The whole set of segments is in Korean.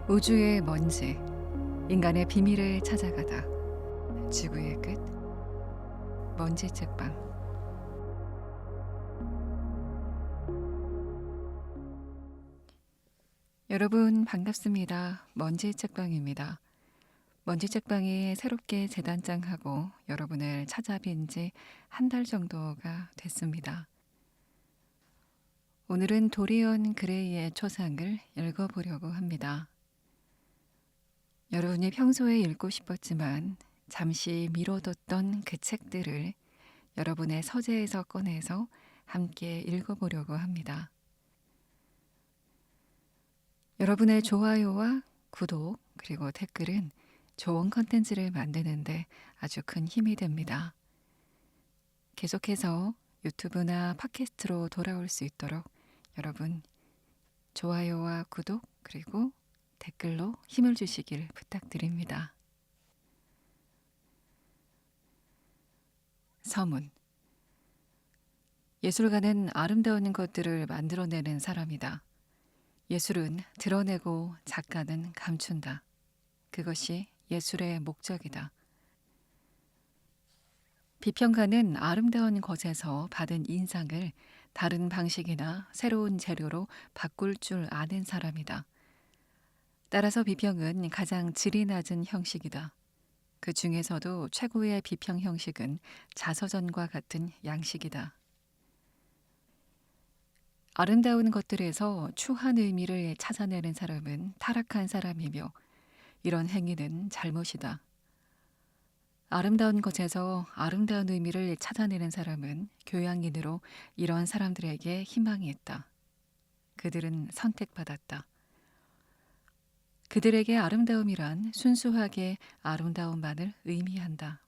우주의 먼지, 인간의 비밀을 찾아가다. 지구의 끝, 먼지 책방. 여러분 반갑습니다. 먼지 책방입니다. 먼지 책방이 새롭게 재단장하고 여러분을 찾아뵌 지 한 달 정도가 됐습니다. 오늘은 도리언 그레이의 초상을 읽어보려고 합니다. 여러분이 평소에 읽고 싶었지만 잠시 미뤄뒀던 그 책들을 여러분의 서재에서 꺼내서 함께 읽어보려고 합니다. 여러분의 좋아요와 구독 그리고 댓글은 좋은 컨텐츠를 만드는데 아주 큰 힘이 됩니다. 계속해서 유튜브나 팟캐스트로 돌아올 수 있도록 여러분 좋아요와 구독 그리고 댓글로 힘을 주시길 부탁드립니다. 서문. 예술가는 아름다운 것들을 만들어내는 사람이다. 예술은 드러내고 작가는 감춘다. 그것이 예술의 목적이다. 비평가는 아름다운 것에서 받은 인상을 다른 방식이나 새로운 재료로 바꿀 줄 아는 사람이다. 따라서 비평은 가장 질이 낮은 형식이다. 그 중에서도 최고의 비평 형식은 자서전과 같은 양식이다. 아름다운 것들에서 추한 의미를 찾아내는 사람은 타락한 사람이며 이런 행위는 잘못이다. 아름다운 것에서 아름다운 의미를 찾아내는 사람은 교양인으로 이런 사람들에게 희망이 있다. 그들은 선택받았다. 그들에게 아름다움이란 순수하게 아름다움만을 의미한다.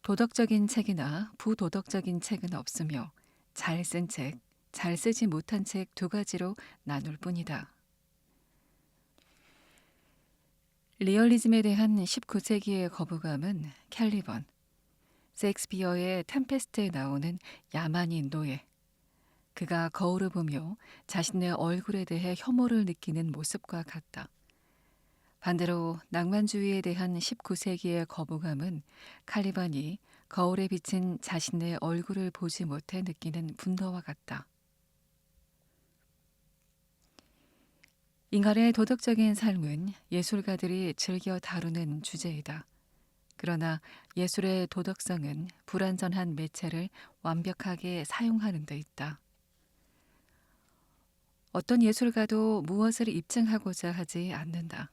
도덕적인 책이나 부도덕적인 책은 없으며 잘 쓴 책, 잘 쓰지 못한 책 두 가지로 나눌 뿐이다. 리얼리즘에 대한 19세기의 거부감은 캘리번, 셰익스피어의 템페스트에 나오는 야만인 노예, 그가 거울을 보며 자신의 얼굴에 대해 혐오를 느끼는 모습과 같다. 반대로 낭만주의에 대한 19세기의 거부감은 칼리반이 거울에 비친 자신의 얼굴을 보지 못해 느끼는 분노와 같다. 인간의 도덕적인 삶은 예술가들이 즐겨 다루는 주제이다. 그러나 예술의 도덕성은 불완전한 매체를 완벽하게 사용하는 데 있다. 어떤 예술가도 무엇을 입증하고자 하지 않는다.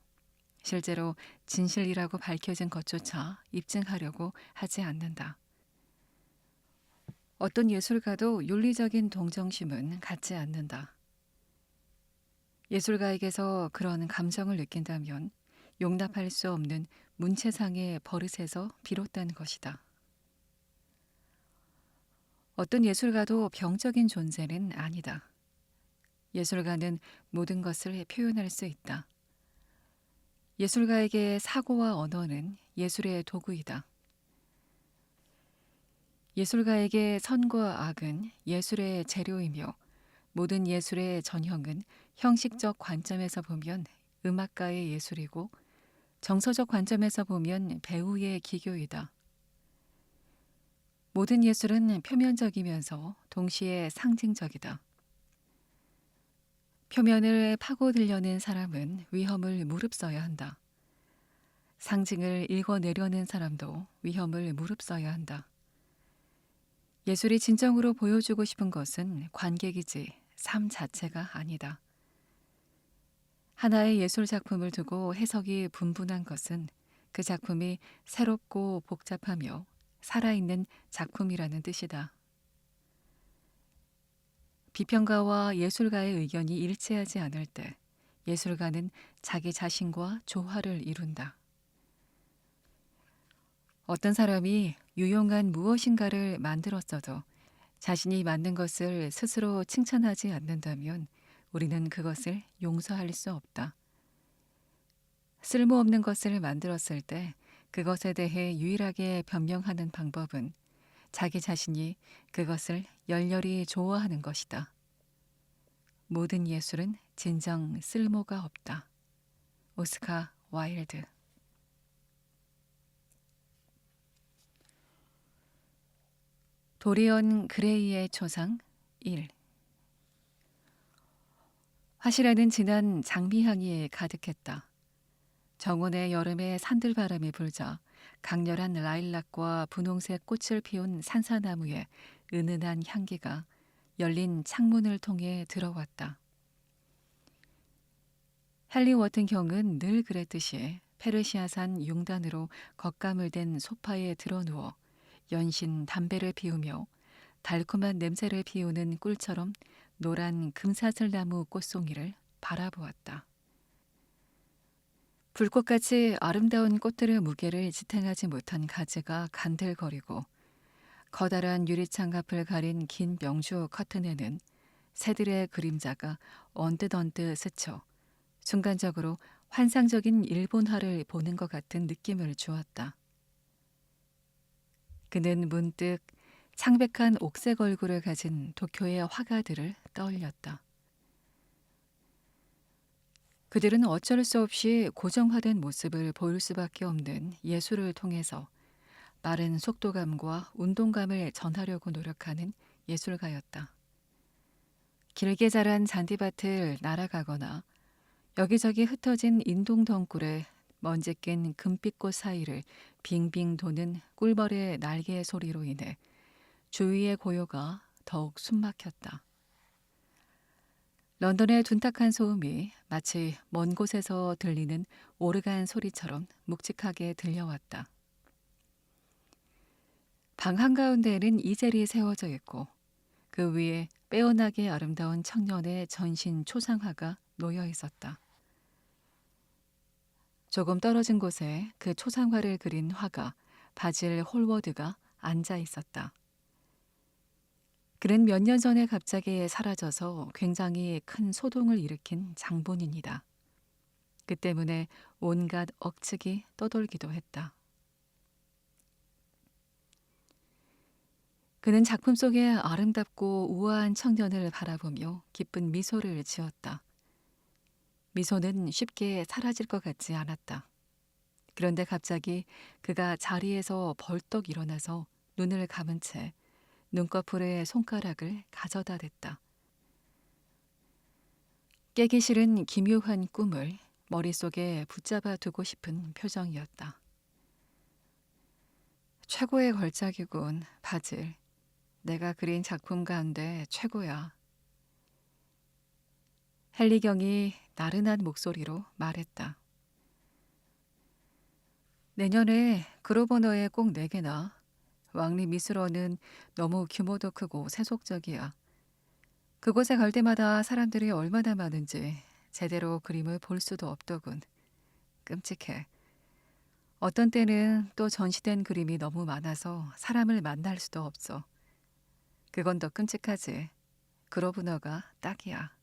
실제로 진실이라고 밝혀진 것조차 입증하려고 하지 않는다. 어떤 예술가도 윤리적인 동정심은 갖지 않는다. 예술가에게서 그런 감정을 느낀다면 용납할 수 없는 문체상의 버릇에서 비롯된 것이다. 어떤 예술가도 병적인 존재는 아니다. 예술가는 모든 것을 표현할 수 있다. 예술가에게 사고와 언어는 예술의 도구이다. 예술가에게 선과 악은 예술의 재료이며 모든 예술의 전형은 형식적 관점에서 보면 음악가의 예술이고 정서적 관점에서 보면 배우의 기교이다. 모든 예술은 표면적이면서 동시에 상징적이다. 표면을 파고들려는 사람은 위험을 무릅써야 한다. 상징을 읽어내려는 사람도 위험을 무릅써야 한다. 예술이 진정으로 보여주고 싶은 것은 관객이지 삶 자체가 아니다. 하나의 예술 작품을 두고 해석이 분분한 것은 그 작품이 새롭고 복잡하며 살아있는 작품이라는 뜻이다. 비평가와 예술가의 의견이 일치하지 않을 때 예술가는 자기 자신과 조화를 이룬다. 어떤 사람이 유용한 무엇인가를 만들었어도 자신이 만든 것을 스스로 칭찬하지 않는다면 우리는 그것을 용서할 수 없다. 쓸모없는 것을 만들었을 때 그것에 대해 유일하게 변명하는 방법은 자기 자신이 그것을 열렬히 좋아하는 것이다. 모든 예술은 진정 쓸모가 없다. 오스카 와일드. 도리언 그레이의 초상 1. 화실에는 진한 장미향이 가득했다. 정원의 여름의 산들바람이 불자 강렬한 라일락과 분홍색 꽃을 피운 산사나무의 은은한 향기가 열린 창문을 통해 들어왔다. 헨리 워튼 경은 늘 그랬듯이 페르시아산 융단으로 겉감을 댄 소파에 드러누워 연신 담배를 피우며 달콤한 냄새를 피우는 꿀처럼 노란 금사슬나무 꽃송이를 바라보았다. 불꽃같이 아름다운 꽃들의 무게를 지탱하지 못한 가지가 간들거리고 커다란 유리창 앞을 가린 긴 명주 커튼에는 새들의 그림자가 언뜻언뜻 스쳐 순간적으로 환상적인 일본화를 보는 것 같은 느낌을 주었다. 그는 문득 창백한 옥색 얼굴을 가진 도쿄의 화가들을 떠올렸다. 그들은 어쩔 수 없이 고정화된 모습을 보일 수밖에 없는 예술을 통해서 빠른 속도감과 운동감을 전하려고 노력하는 예술가였다. 길게 자란 잔디밭을 날아가거나 여기저기 흩어진 인동 덩굴에 먼지 낀 금빛꽃 사이를 빙빙 도는 꿀벌의 날개 소리로 인해 주위의 고요가 더욱 숨막혔다. 런던의 둔탁한 소음이 마치 먼 곳에서 들리는 오르간 소리처럼 묵직하게 들려왔다. 방 한가운데에는 이젤이 세워져 있고 그 위에 빼어나게 아름다운 청년의 전신 초상화가 놓여 있었다. 조금 떨어진 곳에 그 초상화를 그린 화가 바질 홀워드가 앉아 있었다. 그는 몇 년 전에 갑자기 사라져서 굉장히 큰 소동을 일으킨 장본인이다. 그 때문에 온갖 억측이 떠돌기도 했다. 그는 작품 속의 아름답고 우아한 청년을 바라보며 기쁜 미소를 지었다. 미소는 쉽게 사라질 것 같지 않았다. 그런데 갑자기 그가 자리에서 벌떡 일어나서 눈을 감은 채 눈꺼풀에 손가락을 가져다 댔다. 깨기 싫은 기묘한 꿈을 머릿속에 붙잡아 두고 싶은 표정이었다. 최고의 걸작이군, 바질. 내가 그린 작품 가운데 최고야. 헨리 경이 나른한 목소리로 말했다. 내년에 그로버너에 꼭 내게나. 왕리 미술원은 너무 규모도 크고 세속적이야. 그곳에 갈 때마다 사람들이 얼마나 많은지 제대로 그림을 볼 수도 없더군. 끔찍해. 어떤 때는 또 전시된 그림이 너무 많아서 사람을 만날 수도 없어. 그건 더 끔찍하지. 그로브너가 딱이야.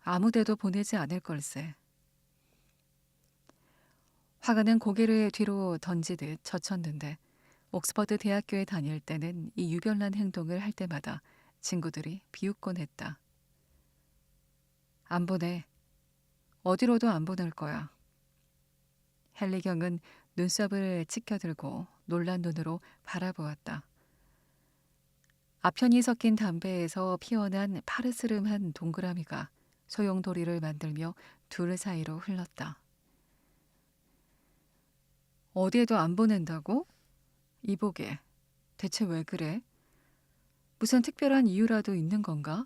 아무데도 보내지 않을 걸세. 화가는 고개를 뒤로 던지듯 젖혔는데 옥스퍼드 대학교에 다닐 때는 이 유별난 행동을 할 때마다 친구들이 비웃곤 했다. 안 보내. 어디로도 안 보낼 거야. 헨리 경은 눈썹을 치켜들고 놀란 눈으로 바라보았다. 아편이 섞인 담배에서 피어난 파르스름한 동그라미가 소용돌이를 만들며 둘 사이로 흘렀다. 어디에도 안 보낸다고? 이보게. 대체 왜 그래? 무슨 특별한 이유라도 있는 건가?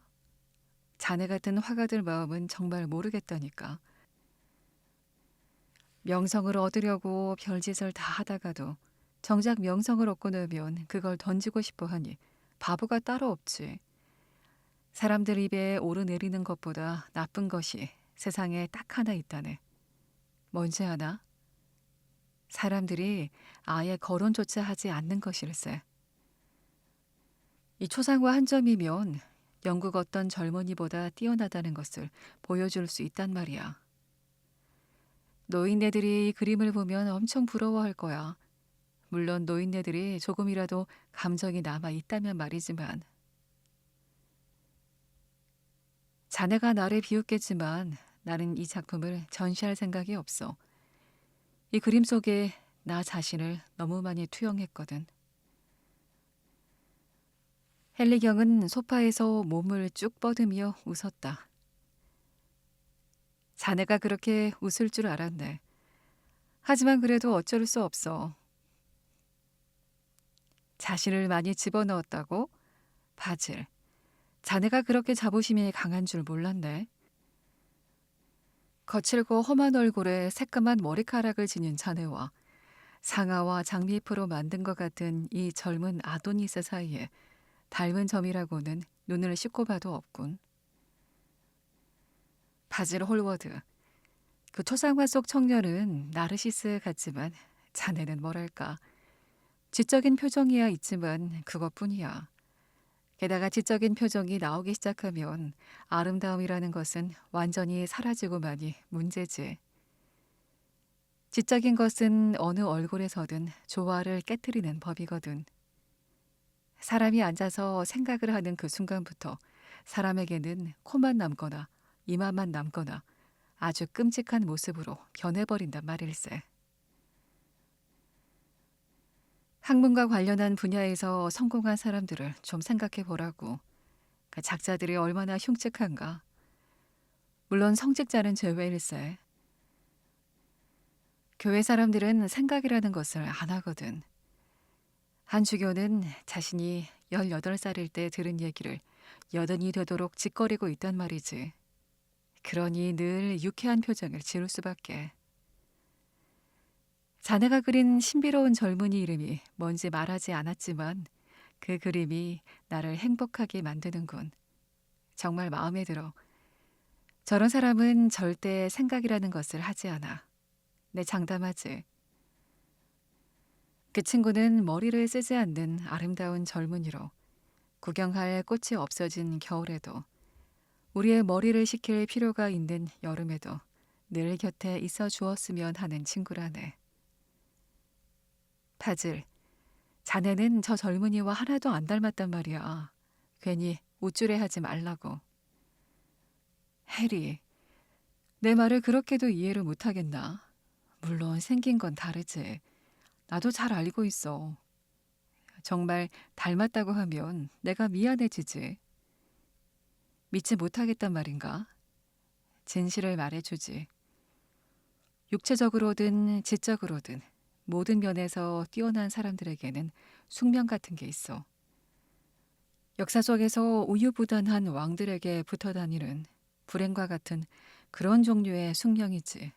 자네 같은 화가들 마음은 정말 모르겠다니까. 명성을 얻으려고 별짓을 다 하다가도 정작 명성을 얻고 나면 그걸 던지고 싶어 하니 바보가 따로 없지. 사람들 입에 오르내리는 것보다 나쁜 것이 세상에 딱 하나 있다네. 뭔지 아나? 사람들이 아예 거론조차 하지 않는 것일세. 이 초상화 한 점이면 영국 어떤 젊은이보다 뛰어나다는 것을 보여줄 수 있단 말이야. 노인네들이 이 그림을 보면 엄청 부러워할 거야. 물론 노인네들이 조금이라도 감정이 남아 있다면 말이지만. 자네가 나를 비웃겠지만 나는 이 작품을 전시할 생각이 없어. 이 그림 속에 나 자신을 너무 많이 투영했거든. 헨리경은 소파에서 몸을 쭉 뻗으며 웃었다. 자네가 그렇게 웃을 줄 알았네. 하지만 그래도 어쩔 수 없어. 자신을 많이 집어넣었다고? 바질, 자네가 그렇게 자부심이 강한 줄 몰랐네. 거칠고 험한 얼굴에 새까만 머리카락을 지닌 자네와 상아와 장미잎으로 만든 것 같은 이 젊은 아도니스 사이에 닮은 점이라고는 눈을 씻고 봐도 없군. 바질 홀워드, 그 초상화 속 청년은 나르시스 같지만 자네는 뭐랄까. 지적인 표정이야 있지만 그것뿐이야. 게다가 지적인 표정이 나오기 시작하면 아름다움이라는 것은 완전히 사라지고만이 문제지. 지적인 것은 어느 얼굴에서든 조화를 깨트리는 법이거든. 사람이 앉아서 생각을 하는 그 순간부터 사람에게는 코만 남거나 이마만 남거나 아주 끔찍한 모습으로 변해버린단 말일세. 학문과 관련한 분야에서 성공한 사람들을 좀 생각해 보라고. 그 작자들이 얼마나 흉측한가. 물론 성직자는 제외일세. 교회 사람들은 생각이라는 것을 안 하거든. 한 주교는 자신이 18살일 때 들은 얘기를 여든이 되도록 짓거리고 있단 말이지. 그러니 늘 유쾌한 표정을 지을 수밖에. 자네가 그린 신비로운 젊은이 이름이 뭔지 말하지 않았지만 그 그림이 나를 행복하게 만드는군. 정말 마음에 들어. 저런 사람은 절대 생각이라는 것을 하지 않아. 내 장담하지. 그 친구는 머리를 쓰지 않는 아름다운 젊은이로 구경할 꽃이 없어진 겨울에도 우리의 머리를 식힐 필요가 있는 여름에도 늘 곁에 있어 주었으면 하는 친구라네. 바질, 자네는 저 젊은이와 하나도 안 닮았단 말이야. 괜히 우쭐해하지 말라고. 해리, 내 말을 그렇게도 이해를 못하겠나? 물론 생긴 건 다르지. 나도 잘 알고 있어. 정말 닮았다고 하면 내가 미안해지지. 믿지 못하겠단 말인가? 진실을 말해주지. 육체적으로든 지적으로든 모든 면에서 뛰어난 사람들에게는 숙명 같은 게 있어. 역사 속에서 우유부단한 왕들에게 붙어 다니는 불행과 같은 그런 종류의 숙명이지.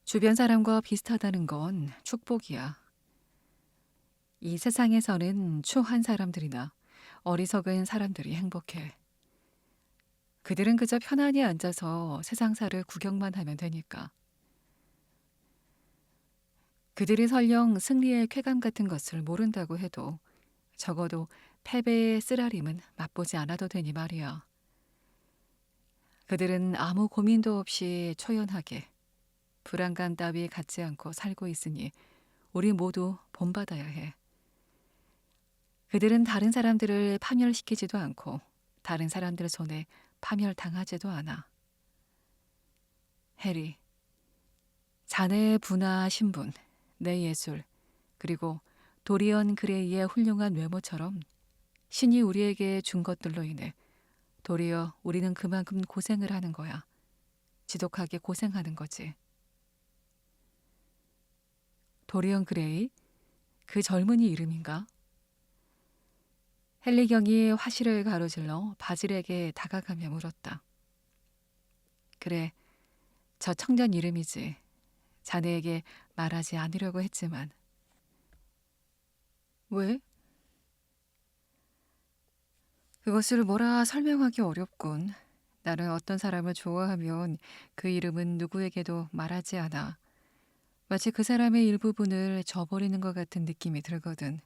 주변 사람과 비슷하다는 건 축복이야. 이 세상에서는 추한 사람들이나 어리석은 사람들이 행복해. 그들은 그저 편안히 앉아서 세상사를 구경만 하면 되니까. 그들이 설령 승리의 쾌감 같은 것을 모른다고 해도 적어도 패배의 쓰라림은 맛보지 않아도 되니 말이야. 그들은 아무 고민도 없이 초연하게 불안감 따위 갖지 않고 살고 있으니 우리 모두 본받아야 해. 그들은 다른 사람들을 파멸시키지도 않고 다른 사람들 손에 파멸당하지도 않아. 해리, 자네의 부나 신분, 내 예술, 그리고 도리언 그레이의 훌륭한 외모처럼 신이 우리에게 준 것들로 인해 도리어 우리는 그만큼 고생을 하는 거야. 지독하게 고생하는 거지. 도리언 그레이? 그 젊은이 이름인가? 헨리경이 화실을 가로질러 바질에게 다가가며 물었다. 그래, 저 청년 이름이지. 자네에게 말하지 않으려고 했지만. 왜? 그것을 뭐라 설명하기 어렵군. 나는 어떤 사람을 좋아하면 그 이름은 누구에게도 말하지 않아. 마치 그 사람의 일부분을 저버리는 것 같은 느낌이 들거든.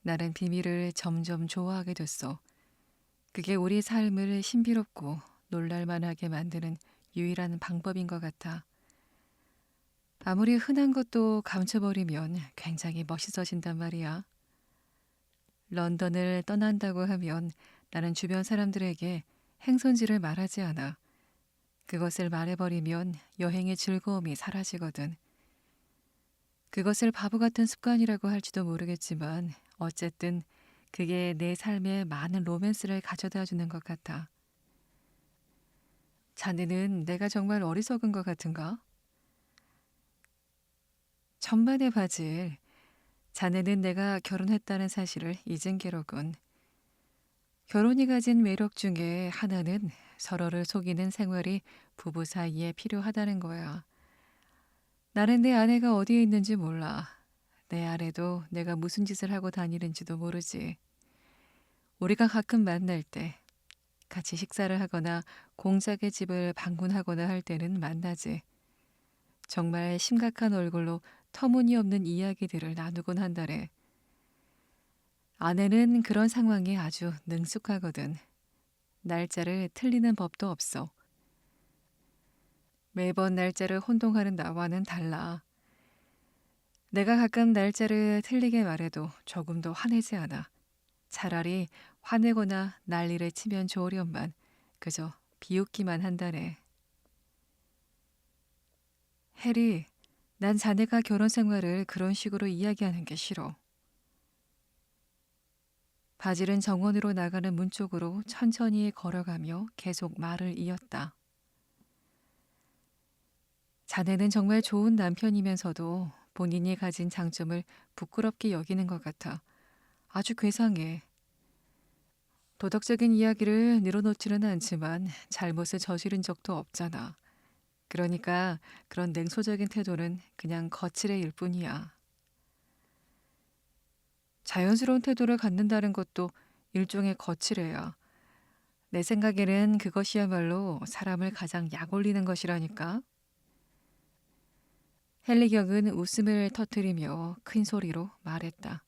나는 비밀을 점점 좋아하게 됐어. 그게 우리 삶을 신비롭고 놀랄만하게 만드는 유일한 방법인 것 같아. 아무리 흔한 것도 감춰버리면 굉장히 멋있어진단 말이야. 런던을 떠난다고 하면 나는 주변 사람들에게 행선지를 말하지 않아. 그것을 말해버리면 여행의 즐거움이 사라지거든. 그것을 바보 같은 습관이라고 할지도 모르겠지만 어쨌든 그게 내 삶에 많은 로맨스를 가져다 주는 것 같아. 자네는 내가 정말 어리석은 것 같은가? 천만의 바질. 자네는 내가 결혼했다는 사실을 잊은 게로군. 결혼이 가진 매력 중에 하나는 서로를 속이는 생활이 부부 사이에 필요하다는 거야. 나는 내 아내가 어디에 있는지 몰라. 내 아내도 내가 무슨 짓을 하고 다니는지도 모르지. 우리가 가끔 만날 때, 같이 식사를 하거나 공작의 집을 방문하거나 할 때는 만나지. 정말 심각한 얼굴로 터무니없는 이야기들을 나누곤 한다래. 아내는 그런 상황에 아주 능숙하거든. 날짜를 틀리는 법도 없어. 매번 날짜를 혼동하는 나와는 달라. 내가 가끔 날짜를 틀리게 말해도 조금도 화내지 않아. 차라리 화내거나 난리를 치면 좋으련만 그저 비웃기만 한다네. 해리, 난 자네가 결혼 생활을 그런 식으로 이야기하는 게 싫어. 바질은 정원으로 나가는 문 쪽으로 천천히 걸어가며 계속 말을 이었다. 자네는 정말 좋은 남편이면서도 본인이 가진 장점을 부끄럽게 여기는 것 같아. 아주 괴상해. 도덕적인 이야기를 늘어놓지는 않지만 잘못을 저지른 적도 없잖아. 그러니까 그런 냉소적인 태도는 그냥 거칠의 일 뿐이야. 자연스러운 태도를 갖는다는 것도 일종의 거칠애야. 내 생각에는 그것이야말로 사람을 가장 약올리는 것이라니까. 헨리경은 웃음을 터뜨리며 큰 소리로 말했다.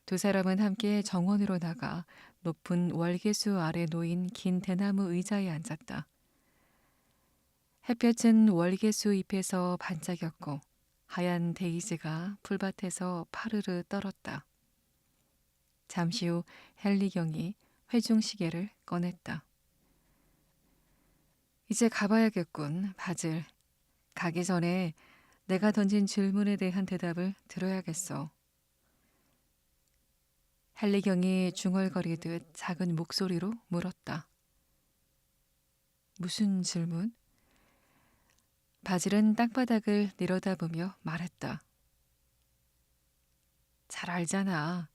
두 사람은 함께 정원으로 나가 높은 월계수 아래 놓인 긴 대나무 의자에 앉았다. 햇볕은 월계수 잎에서 반짝였고 하얀 데이지가 풀밭에서 파르르 떨었다. 잠시 후 헨리경이 회중시계를 꺼냈다. 이제 가봐야겠군, 바질. 가기 전에 내가 던진 질문에 대한 대답을 들어야겠어. 헨리경이 중얼거리듯 작은 목소리로 물었다. 무슨 질문? 바질은 땅바닥을 내려다보며 말했다. 잘 알잖아.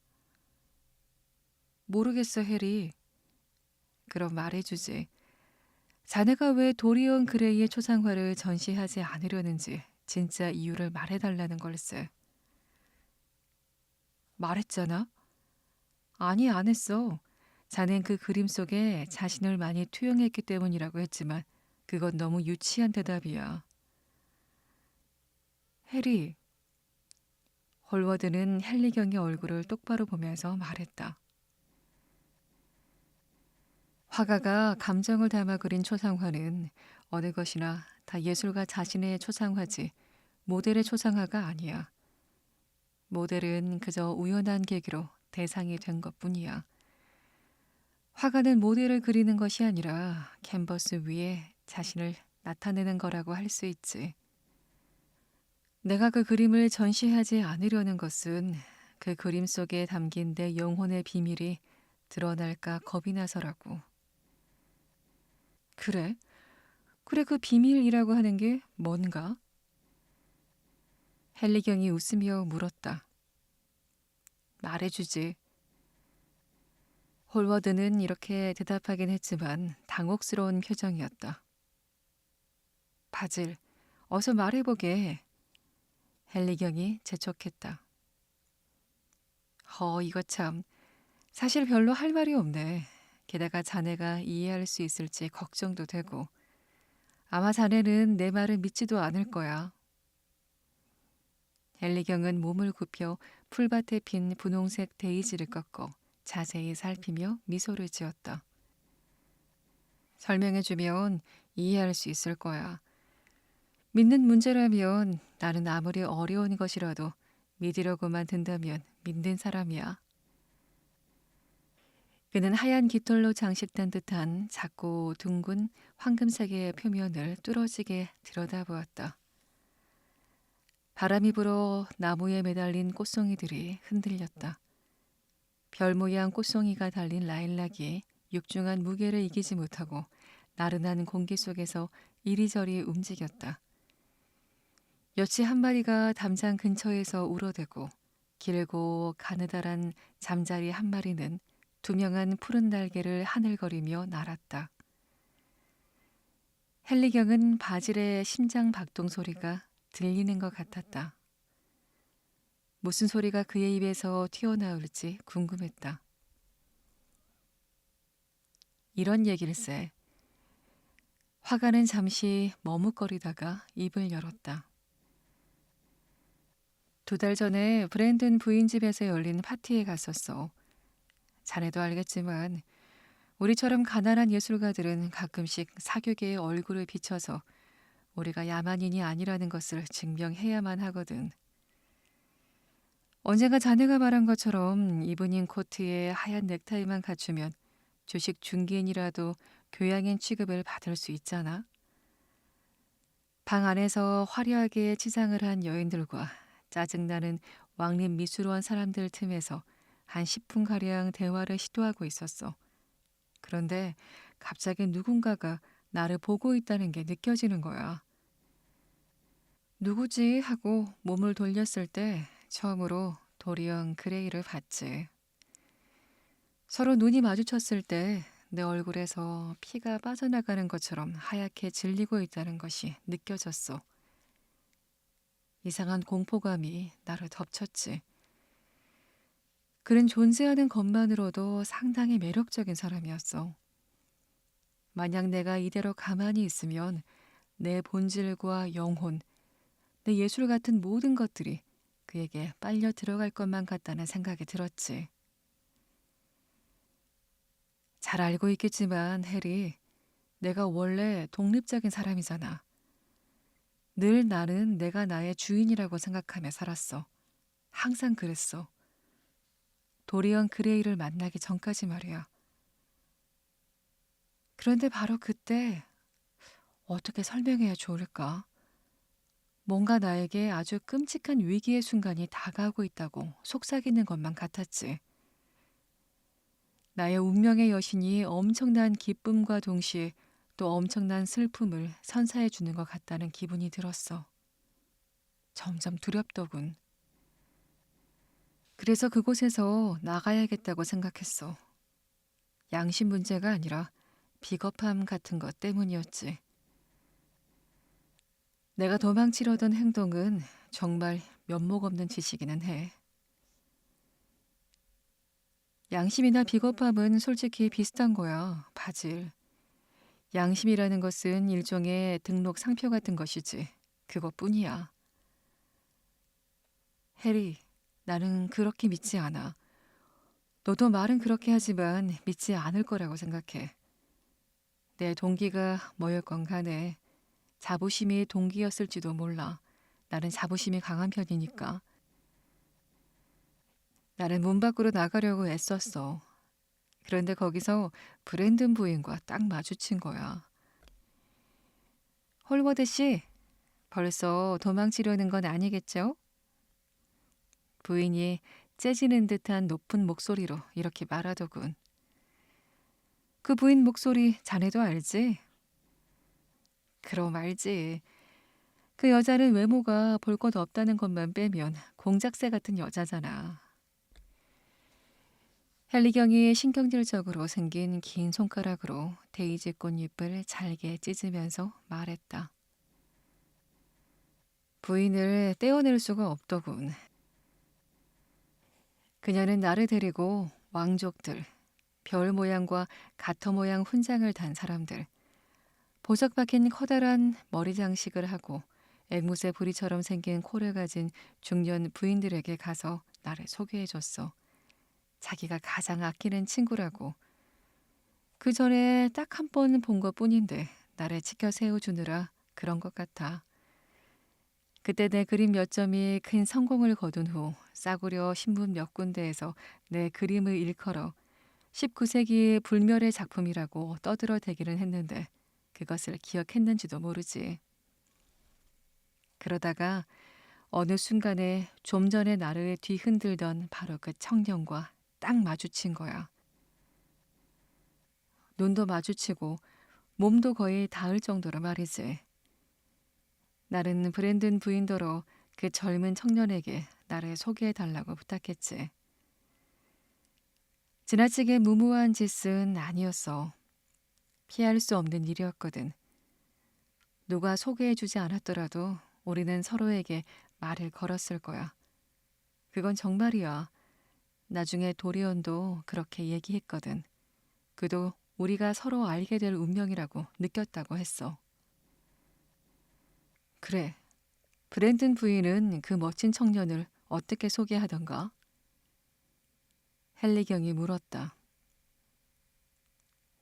모르겠어, 해리. 그럼 말해주지. 자네가 왜 도리언 그레이의 초상화를 전시하지 않으려는지 진짜 이유를 말해달라는 걸세. 말했잖아? 아니, 안 했어. 자넨 그 그림 속에 자신을 많이 투영했기 때문이라고 했지만 그건 너무 유치한 대답이야. 해리. 홀워드는 헨리경의 얼굴을 똑바로 보면서 말했다. 화가가 감정을 담아 그린 초상화는 어느 것이나 다 예술가 자신의 초상화지 모델의 초상화가 아니야. 모델은 그저 우연한 계기로 대상이 된 것뿐이야. 화가는 모델을 그리는 것이 아니라 캔버스 위에 자신을 나타내는 거라고 할 수 있지. 내가 그 그림을 전시하지 않으려는 것은 그 그림 속에 담긴 내 영혼의 비밀이 드러날까 겁이 나서라고. 그래? 그래, 그 비밀이라고 하는 게 뭔가? 헨리경이 웃으며 물었다. 말해주지. 홀워드는 이렇게 대답하긴 했지만 당혹스러운 표정이었다. 바질, 어서 말해보게. 헨리경이 재촉했다. 이거 참. 사실 별로 할 말이 없네. 게다가 자네가 이해할 수 있을지 걱정도 되고. 아마 자네는 내 말을 믿지도 않을 거야. 헨리경은 몸을 굽혀 풀밭에 핀 분홍색 데이지를 꺾고 자세히 살피며 미소를 지었다. 설명해주면 이해할 수 있을 거야. 믿는 문제라면 나는 아무리 어려운 것이라도 믿으려고만 든다면 믿는 사람이야. 그는 하얀 깃털로 장식된 듯한 작고 둥근 황금색의 표면을 뚫어지게 들여다보았다. 바람이 불어 나무에 매달린 꽃송이들이 흔들렸다. 별 모양 꽃송이가 달린 라일락이 육중한 무게를 이기지 못하고 나른한 공기 속에서 이리저리 움직였다. 여치 한 마리가 담장 근처에서 울어대고 길고 가느다란 잠자리 한 마리는 투명한 푸른 날개를 하늘거리며 날았다. 헨리경은 바질의 심장 박동 소리가 들리는 것 같았다. 무슨 소리가 그의 입에서 튀어나올지 궁금했다. 이런 얘길세. 화가는 잠시 머뭇거리다가 입을 열었다. 2달 전에 브랜든 부인 집에서 열린 파티에 갔었어. 자네도 알겠지만 우리처럼 가난한 예술가들은 가끔씩 사교계의 얼굴을 비춰서 우리가 야만인이 아니라는 것을 증명해야만 하거든. 언젠가 자네가 말한 것처럼 이브닝 코트에 하얀 넥타이만 갖추면 주식 중개인이라도 교양인 취급을 받을 수 있잖아. 방 안에서 화려하게 치장을 한 여인들과 짜증나는 왕립 미술원 사람들 틈에서 한 10분가량 대화를 시도하고 있었어. 그런데 갑자기 누군가가 나를 보고 있다는 게 느껴지는 거야. 누구지 하고 몸을 돌렸을 때 처음으로 도리언 그레이를 봤지. 서로 눈이 마주쳤을 때 내 얼굴에서 피가 빠져나가는 것처럼 하얗게 질리고 있다는 것이 느껴졌어. 이상한 공포감이 나를 덮쳤지. 그는 존재하는 것만으로도 상당히 매력적인 사람이었어. 만약 내가 이대로 가만히 있으면 내 본질과 영혼, 내 예술 같은 모든 것들이 그에게 빨려 들어갈 것만 같다는 생각이 들었지. 잘 알고 있겠지만 해리, 내가 원래 독립적인 사람이잖아. 늘 나는 내가 나의 주인이라고 생각하며 살았어. 항상 그랬어. 도리언 그레이를 만나기 전까지 말이야. 그런데 바로 그때 어떻게 설명해야 좋을까? 뭔가 나에게 아주 끔찍한 위기의 순간이 다가오고 있다고 속삭이는 것만 같았지. 나의 운명의 여신이 엄청난 기쁨과 동시에 또 엄청난 슬픔을 선사해 주는 것 같다는 기분이 들었어. 점점 두렵더군. 그래서 그곳에서 나가야겠다고 생각했어. 양심 문제가 아니라 비겁함 같은 것 때문이었지. 내가 도망치려던 행동은 정말 면목 없는 짓이기는 해. 양심이나 비겁함은 솔직히 비슷한 거야, 바질. 양심이라는 것은 일종의 등록 상표 같은 것이지. 그것뿐이야. 해리, 나는 그렇게 믿지 않아. 너도 말은 그렇게 하지만 믿지 않을 거라고 생각해. 내 동기가 뭐였건 간에 자부심이 동기였을지도 몰라. 나는 자부심이 강한 편이니까. 나는 문 밖으로 나가려고 애썼어. 그런데 거기서 브랜든 부인과 딱 마주친 거야. 홀워드 씨, 벌써 도망치려는 건 아니겠죠? 부인이 째지는 듯한 높은 목소리로 이렇게 말하더군. 그 부인 목소리 자네도 알지? 그럼 알지. 그 여자는 외모가 볼 것 없다는 것만 빼면 공작새 같은 여자잖아. 헨리경이 신경질적으로 생긴 긴 손가락으로 데이지 꽃잎을 잘게 찢으면서 말했다. 부인을 떼어낼 수가 없더군. 그녀는 나를 데리고 왕족들, 별 모양과 가터 모양 훈장을 단 사람들, 보석 박힌 커다란 머리 장식을 하고 앵무새 부리처럼 생긴 코를 가진 중년 부인들에게 가서 나를 소개해줬어. 자기가 가장 아끼는 친구라고. 그 전에 딱 한 번 본 것뿐인데 나를 치켜 세워주느라 그런 것 같아. 그때 내 그림 몇 점이 큰 성공을 거둔 후 싸구려 신문 몇 군데에서 내 그림을 일컬어 19세기 불멸의 작품이라고 떠들어대기는 했는데 그것을 기억했는지도 모르지. 그러다가 어느 순간에 좀 전에 나를 뒤흔들던 바로 그 청년과 딱 마주친 거야. 눈도 마주치고 몸도 거의 닿을 정도로 말이지. 나는 브랜든 부인더러 그 젊은 청년에게 나를 소개해달라고 부탁했지. 지나치게 무모한 짓은 아니었어. 피할 수 없는 일이었거든. 누가 소개해주지 않았더라도 우리는 서로에게 말을 걸었을 거야. 그건 정말이야. 나중에 도리언도 그렇게 얘기했거든. 그도 우리가 서로 알게 될 운명이라고 느꼈다고 했어. 그래. 브랜든 부인은 그 멋진 청년을 어떻게 소개하던가? 헨리경이 물었다.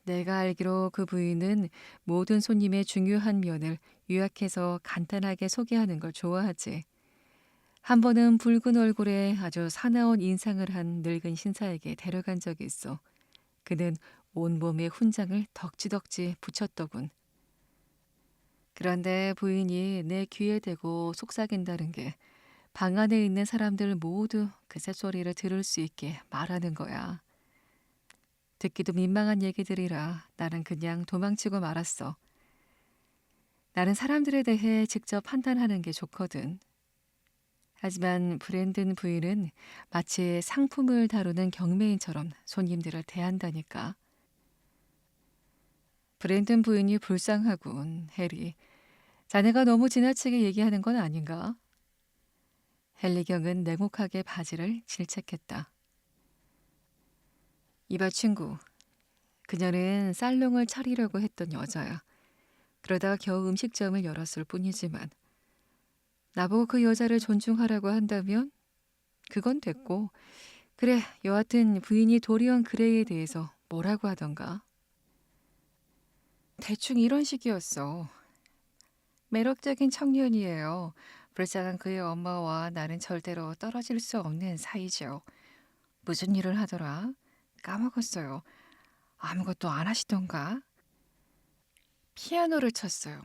내가 알기로 그 부인은 모든 손님의 중요한 면을 요약해서 간단하게 소개하는 걸 좋아하지. 한 번은 붉은 얼굴에 아주 사나운 인상을 한 늙은 신사에게 데려간 적이 있어. 그는 온몸에 훈장을 덕지덕지 붙였더군. 그런데 부인이 내 귀에 대고 속삭인다는 게 방 안에 있는 사람들 모두 그 새소리를 들을 수 있게 말하는 거야. 듣기도 민망한 얘기들이라 나는 그냥 도망치고 말았어. 나는 사람들에 대해 직접 판단하는 게 좋거든. 하지만 브랜든 부인은 마치 상품을 다루는 경매인처럼 손님들을 대한다니까. 브랜든 부인이 불쌍하군, 해리. 자네가 너무 지나치게 얘기하는 건 아닌가? 헨리경은 냉혹하게 바지를 질책했다. 이봐 친구, 그녀는 살롱을 차리려고 했던 여자야. 그러다 겨우 음식점을 열었을 뿐이지만 나보고 그 여자를 존중하라고 한다면 그건 됐고 그래 여하튼 부인이 도리언 그레이에 대해서 뭐라고 하던가. 대충 이런 식이었어. 매력적인 청년이에요. 불쌍한 그의 엄마와 나는 절대로 떨어질 수 없는 사이죠. 무슨 일을 하더라? 까먹었어요. 아무것도 안 하시던가? 피아노를 쳤어요.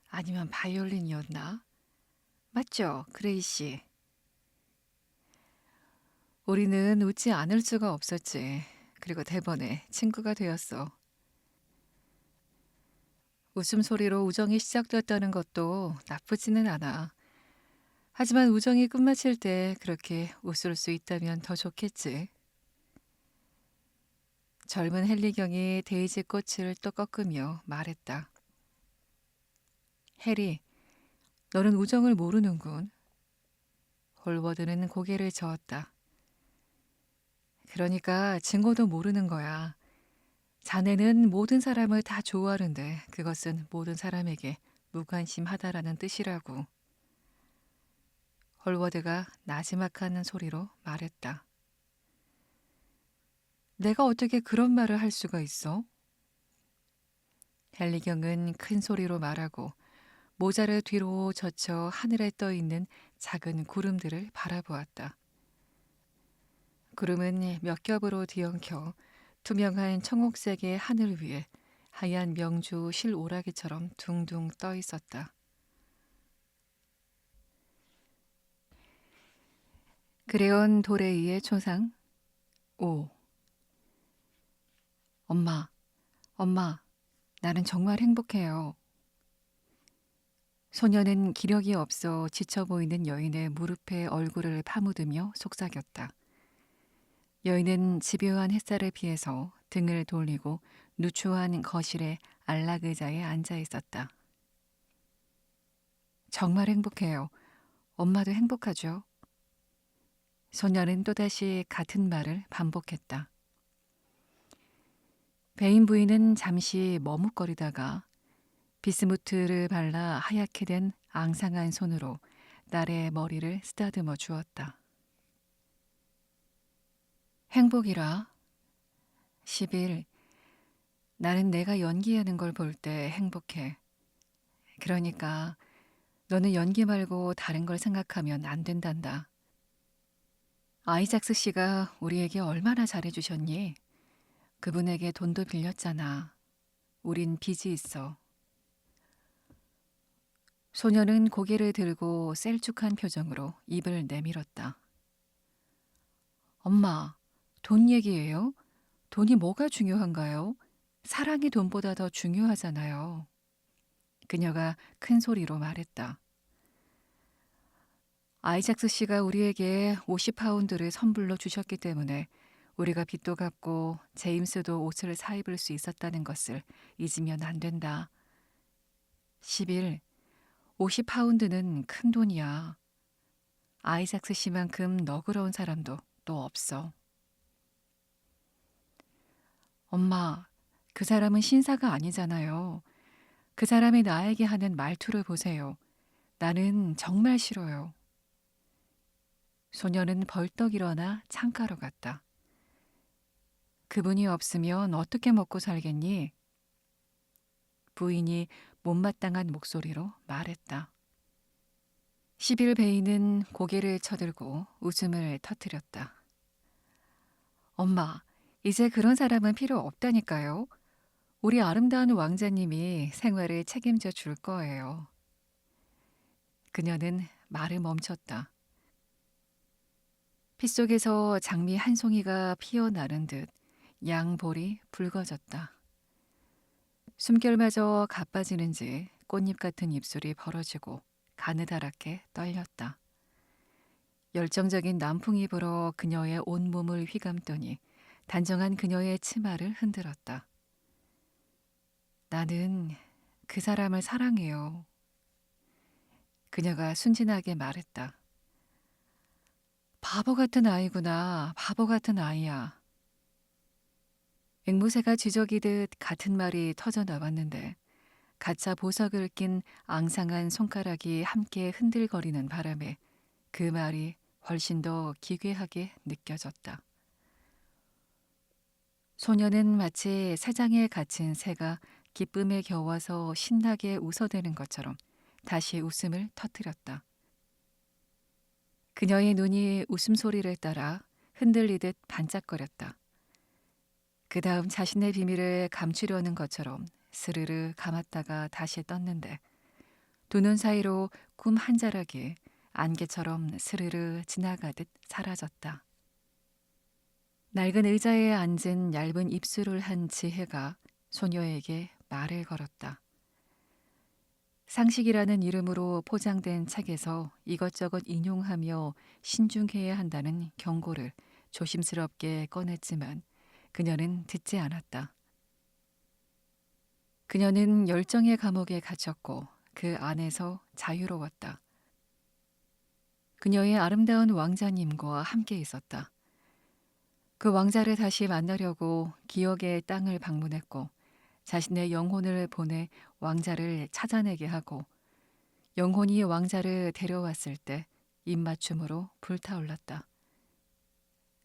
아니면 바이올린이었나? 맞죠, 그레이 씨? 우리는 웃지 않을 수가 없었지. 그리고 대번에 친구가 되었어. 웃음소리로 우정이 시작되었다는 것도 나쁘지는 않아. 하지만 우정이 끝마칠 때 그렇게 웃을 수 있다면 더 좋겠지. 젊은 헨리경이 데이지 꽃을 또 꺾으며 말했다. 해리, 너는 우정을 모르는군. 홀워드는 고개를 저었다. 그러니까 증오도 모르는 거야. 자네는 모든 사람을 다 좋아하는데 그것은 모든 사람에게 무관심하다라는 뜻이라고. 홀워드가 나지막한 소리로 말했다. 내가 어떻게 그런 말을 할 수가 있어? 헨리경은 큰 소리로 말하고 모자를 뒤로 젖혀 하늘에 떠 있는 작은 구름들을 바라보았다. 구름은 몇 겹으로 뒤엉켜 투명한 청옥색의 하늘 위에 하얀 명주 실오라기처럼 둥둥 떠 있었다. 그레온 도레이의 초상 5. 엄마, 엄마, 나는 정말 행복해요. 소녀는 기력이 없어 지쳐 보이는 여인의 무릎에 얼굴을 파묻으며 속삭였다. 여인은 집요한 햇살에 피해서 등을 돌리고 누추한 거실의 안락의자에 앉아 있었다. 정말 행복해요. 엄마도 행복하죠? 소녀는 또다시 같은 말을 반복했다. 배인 부인은 잠시 머뭇거리다가 비스무트를 발라 하얗게 된 앙상한 손으로 딸의 머리를 쓰다듬어 주었다. 행복이라. 10일. 나는 내가 연기하는 걸 볼 때 행복해. 그러니까 너는 연기 말고 다른 걸 생각하면 안 된단다. 아이작스 씨가 우리에게 얼마나 잘해주셨니? 그분에게 돈도 빌렸잖아. 우린 빚이 있어. 소녀는 고개를 들고 셀쭉한 표정으로 입을 내밀었다. 엄마, 돈 얘기예요? 돈이 뭐가 중요한가요? 사랑이 돈보다 더 중요하잖아요. 그녀가 큰 소리로 말했다. 아이작스 씨가 우리에게 50파운드를 선불로 주셨기 때문에 우리가 빚도 갚고 제임스도 옷을 사입을 수 있었다는 것을 잊으면 안 된다. 10일, 50파운드는 큰 돈이야. 아이작스 씨만큼 너그러운 사람도 또 없어. 엄마, 그 사람은 신사가 아니잖아요. 그 사람이 나에게 하는 말투를 보세요. 나는 정말 싫어요. 소녀는 벌떡 일어나 창가로 갔다. 그분이 없으면 어떻게 먹고 살겠니? 부인이 못마땅한 목소리로 말했다. 10일 베이는 고개를 쳐들고 웃음을 터뜨렸다. 엄마, 이제 그런 사람은 필요 없다니까요. 우리 아름다운 왕자님이 생활을 책임져 줄 거예요. 그녀는 말을 멈췄다. 피 속에서 장미 한 송이가 피어나는 듯 양볼이 붉어졌다. 숨결마저 가빠지는지 꽃잎 같은 입술이 벌어지고 가느다랗게 떨렸다. 열정적인 남풍이 불어 그녀의 온몸을 휘감더니 단정한 그녀의 치마를 흔들었다. 나는 그 사람을 사랑해요. 그녀가 순진하게 말했다. 바보 같은 아이구나. 바보 같은 아이야. 앵무새가 쥐저기듯 같은 말이 터져 나왔는데 가짜 보석을 낀 앙상한 손가락이 함께 흔들거리는 바람에 그 말이 훨씬 더 기괴하게 느껴졌다. 소녀는 마치 새장에 갇힌 새가 기쁨에 겨워서 신나게 웃어대는 것처럼 다시 웃음을 터뜨렸다. 그녀의 눈이 웃음소리를 따라 흔들리듯 반짝거렸다. 그 다음 자신의 비밀을 감추려는 것처럼 스르르 감았다가 다시 떴는데 두 눈 사이로 꿈 한 자락이 안개처럼 스르르 지나가듯 사라졌다. 낡은 의자에 앉은 얇은 입술을 한 지혜가 소녀에게 말을 걸었다. 상식이라는 이름으로 포장된 책에서 이것저것 인용하며 신중해야 한다는 경고를 조심스럽게 꺼냈지만 그녀는 듣지 않았다. 그녀는 열정의 감옥에 갇혔고 그 안에서 자유로웠다. 그녀의 아름다운 왕자님과 함께 있었다. 그 왕자를 다시 만나려고 기억의 땅을 방문했고 자신의 영혼을 보내 왕자를 찾아내게 하고 영혼이 왕자를 데려왔을 때 입맞춤으로 불타올랐다.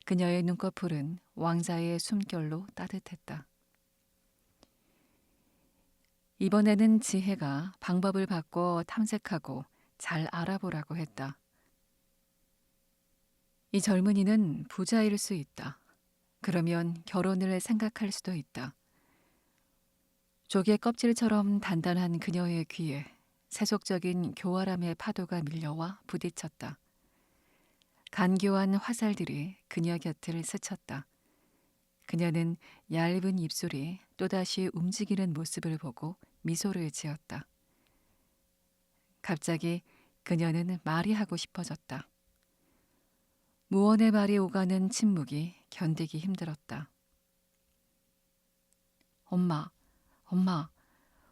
그녀의 눈꺼풀은 왕자의 숨결로 따뜻했다. 이번에는 지혜가 방법을 바꿔 탐색하고 잘 알아보라고 했다. 이 젊은이는 부자일 수 있다. 그러면 결혼을 생각할 수도 있다. 조개 껍질처럼 단단한 그녀의 귀에 세속적인 교활함의 파도가 밀려와 부딪혔다. 간교한 화살들이 그녀 곁을 스쳤다. 그녀는 얇은 입술이 또다시 움직이는 모습을 보고 미소를 지었다. 갑자기 그녀는 말이 하고 싶어졌다. 무언의 말이 오가는 침묵이 견디기 힘들었다. 엄마, 엄마,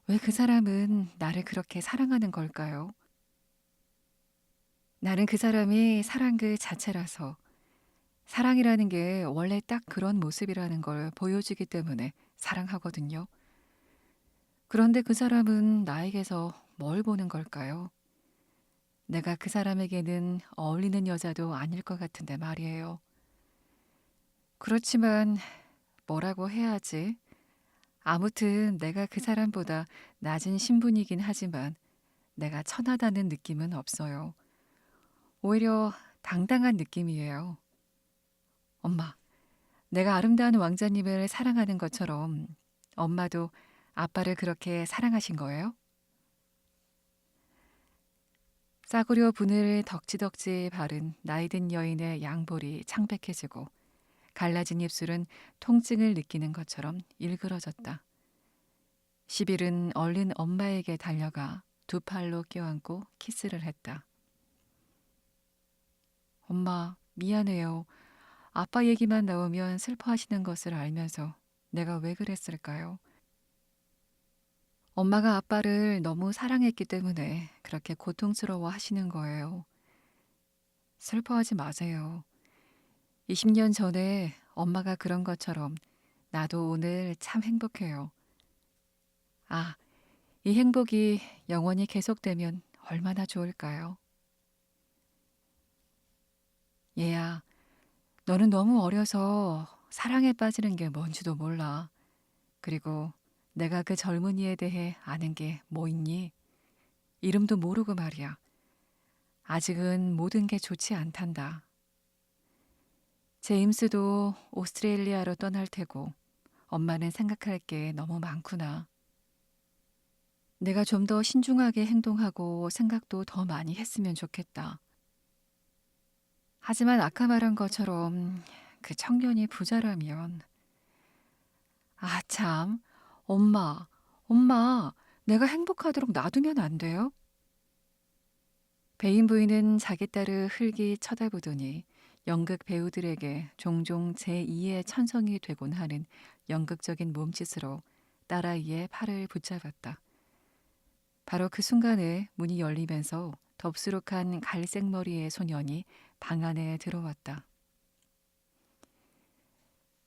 왜 그 사람은 나를 그렇게 사랑하는 걸까요? 나는 그 사람이 사랑 그 자체라서 사랑이라는 게 원래 딱 그런 모습이라는 걸 보여주기 때문에 사랑하거든요. 그런데 그 사람은 나에게서 뭘 보는 걸까요? 내가 그 사람에게는 어울리는 여자도 아닐 것 같은데 말이에요. 그렇지만 뭐라고 해야지? 아무튼 내가 그 사람보다 낮은 신분이긴 하지만 내가 천하다는 느낌은 없어요. 오히려 당당한 느낌이에요. 엄마, 내가 아름다운 왕자님을 사랑하는 것처럼 엄마도 아빠를 그렇게 사랑하신 거예요? 싸구려 분을 덕지덕지 바른 나이든 여인의 양볼이 창백해지고 갈라진 입술은 통증을 느끼는 것처럼 일그러졌다. 시빌은 얼른 엄마에게 달려가 두 팔로 껴안고 키스를 했다. 엄마, 미안해요. 아빠 얘기만 나오면 슬퍼하시는 것을 알면서 내가 왜 그랬을까요? 엄마가 아빠를 너무 사랑했기 때문에 그렇게 고통스러워 하시는 거예요. 슬퍼하지 마세요. 20년 전에 엄마가 그런 것처럼 나도 오늘 참 행복해요. 아, 이 행복이 영원히 계속되면 얼마나 좋을까요? 얘야, 너는 너무 어려서 사랑에 빠지는 게 뭔지도 몰라. 그리고 내가 그 젊은이에 대해 아는 게 뭐 있니? 이름도 모르고 말이야. 아직은 모든 게 좋지 않단다. 제임스도 오스트레일리아로 떠날 테고 엄마는 생각할 게 너무 많구나. 내가 좀 더 신중하게 행동하고 생각도 더 많이 했으면 좋겠다. 하지만 아까 말한 것처럼 그 청년이 부자라면 아, 참. 엄마, 엄마, 내가 행복하도록 놔두면 안 돼요? 배인 부인은 자기 딸을 흘기 쳐다보더니 연극 배우들에게 종종 제2의 천성이 되곤 하는 연극적인 몸짓으로 딸아이의 팔을 붙잡았다. 바로 그 순간에 문이 열리면서 덥수룩한 갈색 머리의 소년이 방 안에 들어왔다.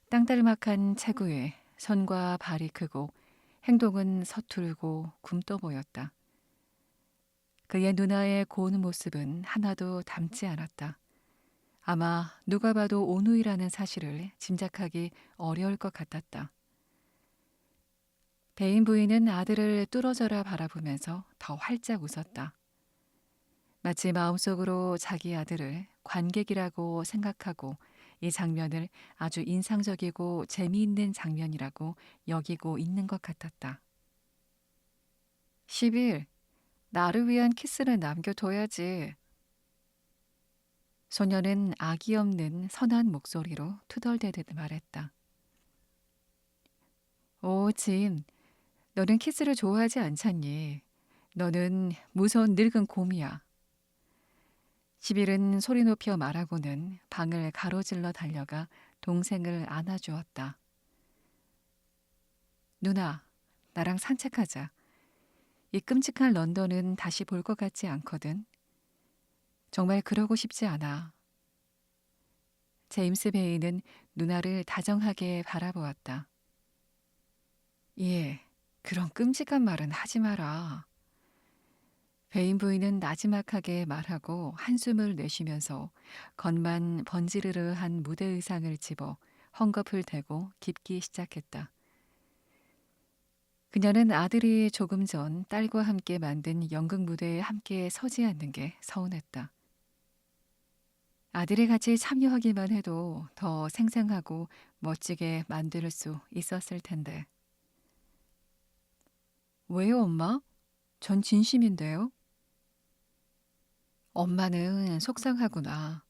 땅딸막한 체구에 손과 발이 크고 행동은 서툴고 굼떠 보였다. 그의 누나의 고운 모습은 하나도 닮지 않았다. 아마 누가 봐도 온우이라는 사실을 짐작하기 어려울 것 같았다. 배인 부인은 아들을 뚫어져라 바라보면서 더 활짝 웃었다. 마치 마음속으로 자기 아들을 관객이라고 생각하고 이 장면을 아주 인상적이고 재미있는 장면이라고 여기고 있는 것 같았다. 10일, 나를 위한 키스를 남겨둬야지. 소녀는 악이 없는 선한 목소리로 투덜대듯 말했다. 오, 짐, 너는 키스를 좋아하지 않잖니. 너는 무서운 늙은 곰이야. 10일은 소리 높여 말하고는 방을 가로질러 달려가 동생을 안아주었다. 누나, 나랑 산책하자. 이 끔찍한 런던은 다시 볼 것 같지 않거든. 정말 그러고 싶지 않아. 제임스 베이는 누나를 다정하게 바라보았다. 예, 그런 끔찍한 말은 하지 마라. 베인 부인은 나지막하게 말하고 한숨을 내쉬면서 겉만 번지르르한 무대 의상을 집어 헝겊을 대고 깁기 시작했다. 그녀는 아들이 조금 전 딸과 함께 만든 연극 무대에 함께 서지 않는 게 서운했다. 아들이 같이 참여하기만 해도 더 생생하고 멋지게 만들 수 있었을 텐데. 왜요, 엄마? 전 진심인데요. 엄마는 속상하구나.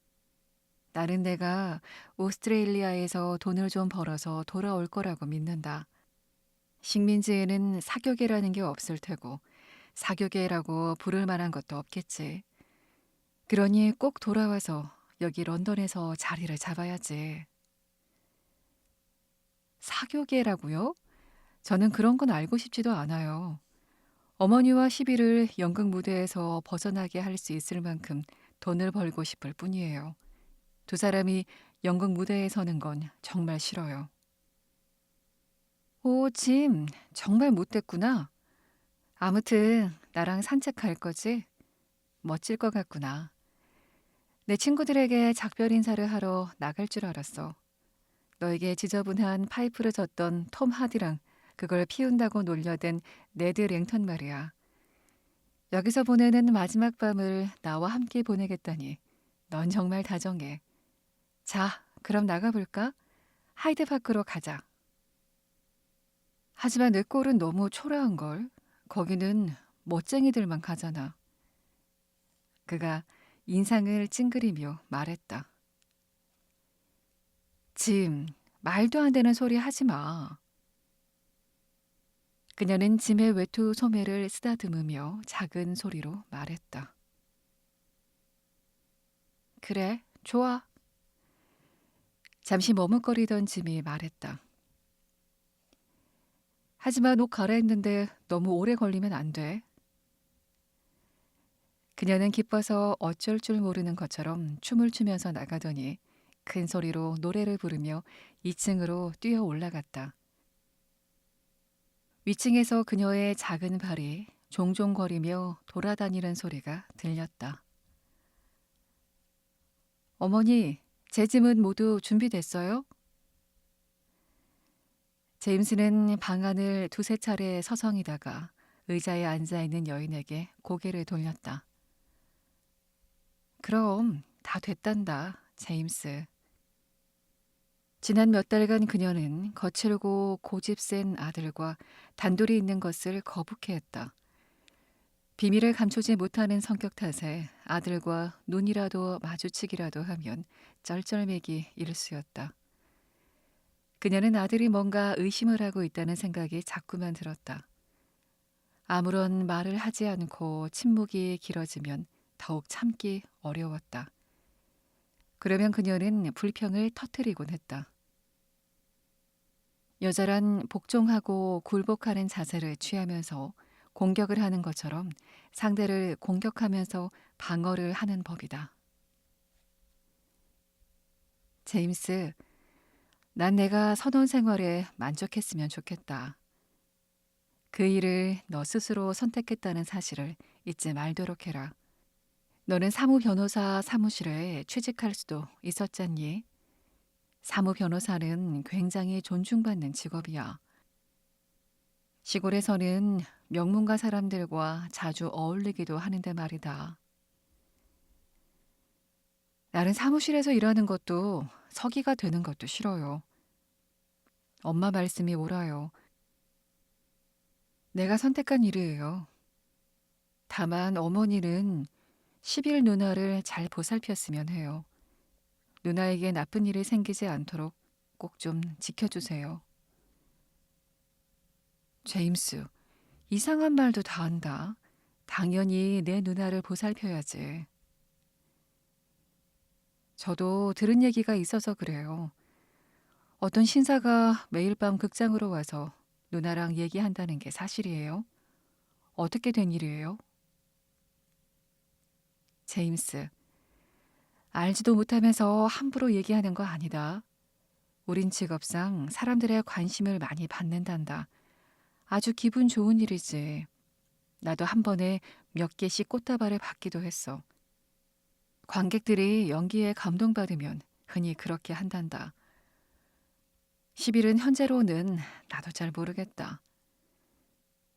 나는 내가 오스트레일리아에서 돈을 좀 벌어서 돌아올 거라고 믿는다. 식민지에는 사교계라는 게 없을 테고 사교계라고 부를 만한 것도 없겠지. 그러니 꼭 돌아와서 여기 런던에서 자리를 잡아야지. 사교계라고요? 저는 그런 건 알고 싶지도 않아요. 어머니와 시비를 연극 무대에서 벗어나게 할 수 있을 만큼 돈을 벌고 싶을 뿐이에요. 두 사람이 연극 무대에 서는 건 정말 싫어요. 오, 짐, 정말 못됐구나. 아무튼 나랑 산책할 거지? 멋질 것 같구나. 내 친구들에게 작별 인사를 하러 나갈 줄 알았어. 너에게 지저분한 파이프를 줬던 톰 하디랑 그걸 피운다고 놀려댄 네드 랭턴 말이야. 여기서 보내는 마지막 밤을 나와 함께 보내겠다니 넌 정말 다정해. 자, 그럼 나가볼까? 하이드파크로 가자. 하지만 내 꼴은 너무 초라한걸. 거기는 멋쟁이들만 가잖아. 그가 인상을 찡그리며 말했다. 짐, 말도 안 되는 소리 하지 마. 그녀는 짐의 외투 소매를 쓰다듬으며 작은 소리로 말했다. 그래, 좋아. 잠시 머뭇거리던 짐이 말했다. 하지만 옷 갈아입는데 너무 오래 걸리면 안 돼. 그녀는 기뻐서 어쩔 줄 모르는 것처럼 춤을 추면서 나가더니 큰 소리로 노래를 부르며 2층으로 뛰어 올라갔다. 위층에서 그녀의 작은 발이 종종거리며 돌아다니는 소리가 들렸다. 어머니, 제 짐은 모두 준비됐어요? 제임스는 방 안을 두세 차례 서성이다가 의자에 앉아있는 여인에게 고개를 돌렸다. 그럼 다 됐단다, 제임스. 지난 몇 달간 그녀는 거칠고 고집센 아들과 단둘이 있는 것을 거북해했다. 비밀을 감추지 못하는 성격 탓에 아들과 눈이라도 마주치기라도 하면 쩔쩔매기 일쑤였다. 그녀는 아들이 뭔가 의심을 하고 있다는 생각이 자꾸만 들었다. 아무런 말을 하지 않고 침묵이 길어지면 더욱 참기 어려웠다. 그러면 그녀는 불평을 터뜨리곤 했다. 여자란 복종하고 굴복하는 자세를 취하면서 공격을 하는 것처럼 상대를 공격하면서 방어를 하는 법이다. 제임스, 난 내가 선원 생활에 만족했으면 좋겠다. 그 일을 너 스스로 선택했다는 사실을 잊지 말도록 해라. 너는 사무 변호사 사무실에 취직할 수도 있었잖니? 사무 변호사는 굉장히 존중받는 직업이야. 시골에서는 명문가 사람들과 자주 어울리기도 하는데 말이다. 나는 사무실에서 일하는 것도 서기가 되는 것도 싫어요. 엄마 말씀이 옳아요. 내가 선택한 일이에요. 다만 어머니는 10일 누나를 잘 보살폈으면 해요. 누나에게 나쁜 일이 생기지 않도록 꼭 좀 지켜주세요. 제임스, 이상한 말도 다 한다. 당연히 내 누나를 보살펴야지. 저도 들은 얘기가 있어서 그래요. 어떤 신사가 매일 밤 극장으로 와서 누나랑 얘기한다는 게 사실이에요? 어떻게 된 일이에요? 제임스, 알지도 못하면서 함부로 얘기하는 거 아니다. 우린 직업상 사람들의 관심을 많이 받는단다. 아주 기분 좋은 일이지. 나도 한 번에 몇 개씩 꽃다발을 받기도 했어. 관객들이 연기에 감동받으면 흔히 그렇게 한단다. 10일은 현재로는 나도 잘 모르겠다.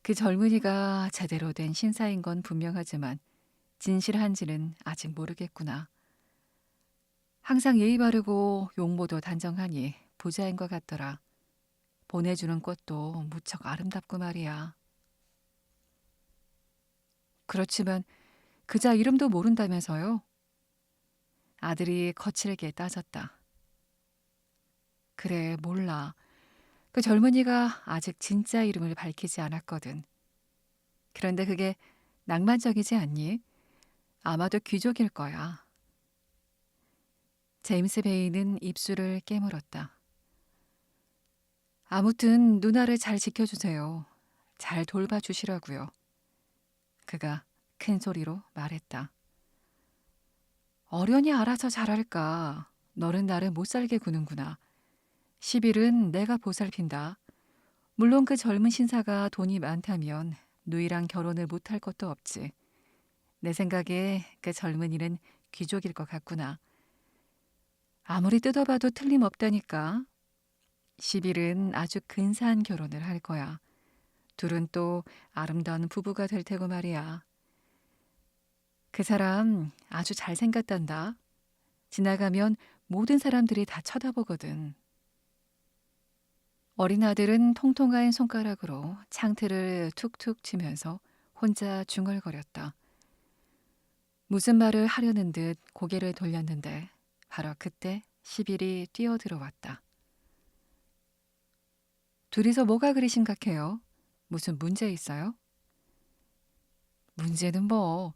그 젊은이가 제대로 된 신사인 건 분명하지만 진실한지는 아직 모르겠구나. 항상 예의 바르고 용모도 단정하니 부자인 것 같더라. 보내주는 꽃도 무척 아름답고 말이야. 그렇지만 그자 이름도 모른다면서요? 아들이 거칠게 따졌다. 그래, 몰라. 그 젊은이가 아직 진짜 이름을 밝히지 않았거든. 그런데 그게 낭만적이지 않니? 아마도 귀족일 거야. 제임스 베이는 입술을 깨물었다. 아무튼 누나를 잘 지켜주세요. 잘 돌봐주시라고요. 그가 큰 소리로 말했다. 어련히 알아서 잘할까. 너는 나를 못 살게 구는구나. 10일은 내가 보살핀다. 물론 그 젊은 신사가 돈이 많다면 누이랑 결혼을 못할 것도 없지. 내 생각에 그 젊은이는 귀족일 것 같구나. 아무리 뜯어봐도 틀림없다니까. 10일은 아주 근사한 결혼을 할 거야. 둘은 또 아름다운 부부가 될 테고 말이야. 그 사람 아주 잘생겼단다. 지나가면 모든 사람들이 다 쳐다보거든. 어린 아들은 통통한 손가락으로 창틀을 툭툭 치면서 혼자 중얼거렸다. 무슨 말을 하려는 듯 고개를 돌렸는데 바로 그때 시빌이 뛰어들어왔다. 둘이서 뭐가 그리 심각해요? 무슨 문제 있어요? 문제는 뭐,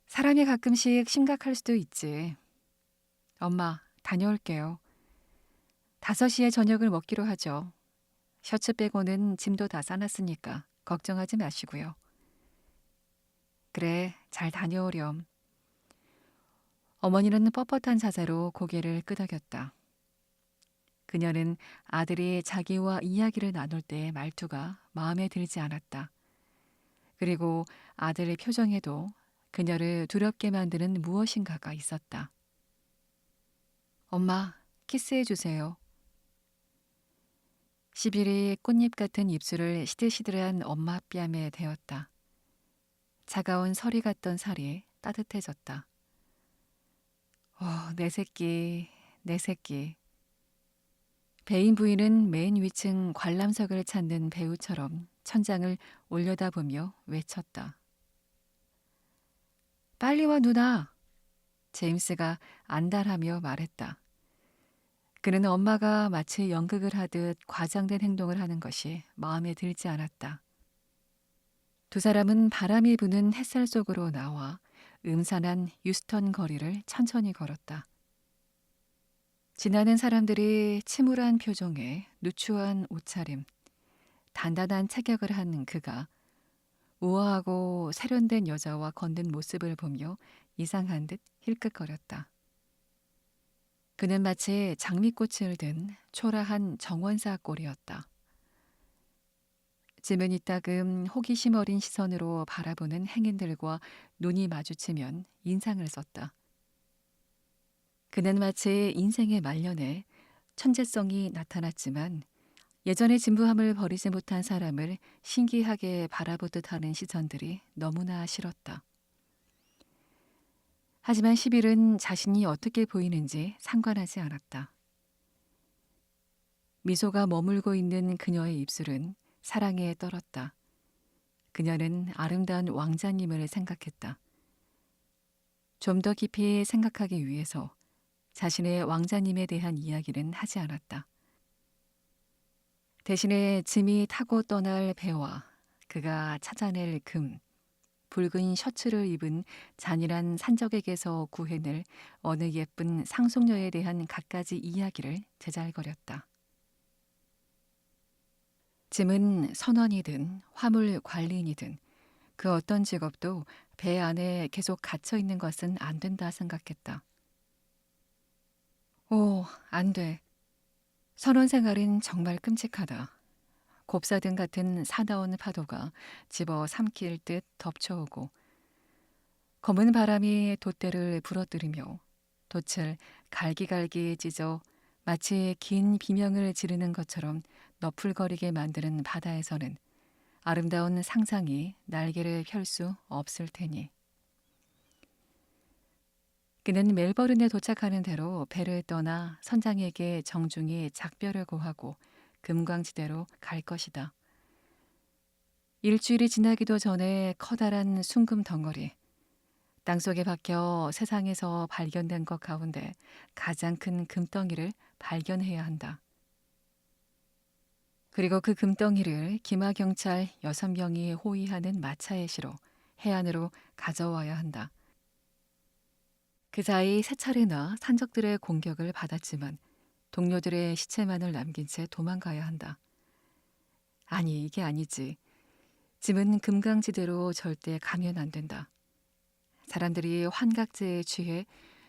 사람이 가끔씩 심각할 수도 있지. 엄마, 다녀올게요. 5시에 저녁을 먹기로 하죠. 셔츠 빼고는 짐도 다 싸놨으니까 걱정하지 마시고요. 그래, 잘 다녀오렴. 어머니는 뻣뻣한 자세로 고개를 끄덕였다. 그녀는 아들이 자기와 이야기를 나눌 때 말투가 마음에 들지 않았다. 그리고 아들의 표정에도 그녀를 두렵게 만드는 무엇인가가 있었다. 엄마, 키스해 주세요. 시빌이 꽃잎 같은 입술을 시들시들한 엄마 뺨에 대었다. 차가운 서리 같던 살이 따뜻해졌다. 내 새끼, 내 새끼. 배인 부인은 맨 위층 관람석을 찾는 배우처럼 천장을 올려다보며 외쳤다. 빨리 와 누나. 제임스가 안달하며 말했다. 그는 엄마가 마치 연극을 하듯 과장된 행동을 하는 것이 마음에 들지 않았다. 두 사람은 바람이 부는 햇살 속으로 나와 음산한 유스턴 거리를 천천히 걸었다. 지나는 사람들이 침울한 표정에 누추한 옷차림, 단단한 체격을 한 그가 우아하고 세련된 여자와 걷는 모습을 보며 이상한 듯 힐끗거렸다. 그는 마치 장미꽃을 든 초라한 정원사 꼴이었다. 짐은 이따금 호기심 어린 시선으로 바라보는 행인들과 눈이 마주치면 인상을 썼다. 그는 마치 인생의 말년에 천재성이 나타났지만 예전의 진부함을 버리지 못한 사람을 신기하게 바라보듯 하는 시선들이 너무나 싫었다. 하지만 시빌은 자신이 어떻게 보이는지 상관하지 않았다. 미소가 머물고 있는 그녀의 입술은 사랑에 떨었다. 그녀는 아름다운 왕자님을 생각했다. 좀 더 깊이 생각하기 위해서 자신의 왕자님에 대한 이야기는 하지 않았다. 대신에 짐이 타고 떠날 배와 그가 찾아낼 금, 붉은 셔츠를 입은 잔인한 산적에게서 구해낼 어느 예쁜 상속녀에 대한 갖가지 이야기를 제잘거렸다. 짐은 선원이든 화물 관리인이든 그 어떤 직업도 배 안에 계속 갇혀 있는 것은 안 된다 생각했다. 안 돼. 선원 생활은 정말 끔찍하다. 곱사등 같은 사나운 파도가 집어 삼킬 듯 덮쳐오고 검은 바람이 돛대를 부러뜨리며 돛을 갈기갈기 찢어 마치 긴 비명을 지르는 것처럼 너풀거리게 만드는 바다에서는 아름다운 상상이 날개를 펼 수 없을 테니. 그는 멜버른에 도착하는 대로 배를 떠나 선장에게 정중히 작별을 고하고 금광지대로 갈 것이다. 일주일이 지나기도 전에 커다란 순금 덩어리, 땅속에 박혀 세상에서 발견된 것 가운데 가장 큰 금덩이를 발견해야 한다. 그리고 그 금덩이를 기마경찰 6명이 호위하는 마차에 실어 해안으로 가져와야 한다. 그 사이 세 차례나 산적들의 공격을 받았지만 동료들의 시체만을 남긴 채 도망가야 한다. 아니, 이게 아니지. 짐은 금강지대로 절대 가면 안 된다. 사람들이 환각제에 취해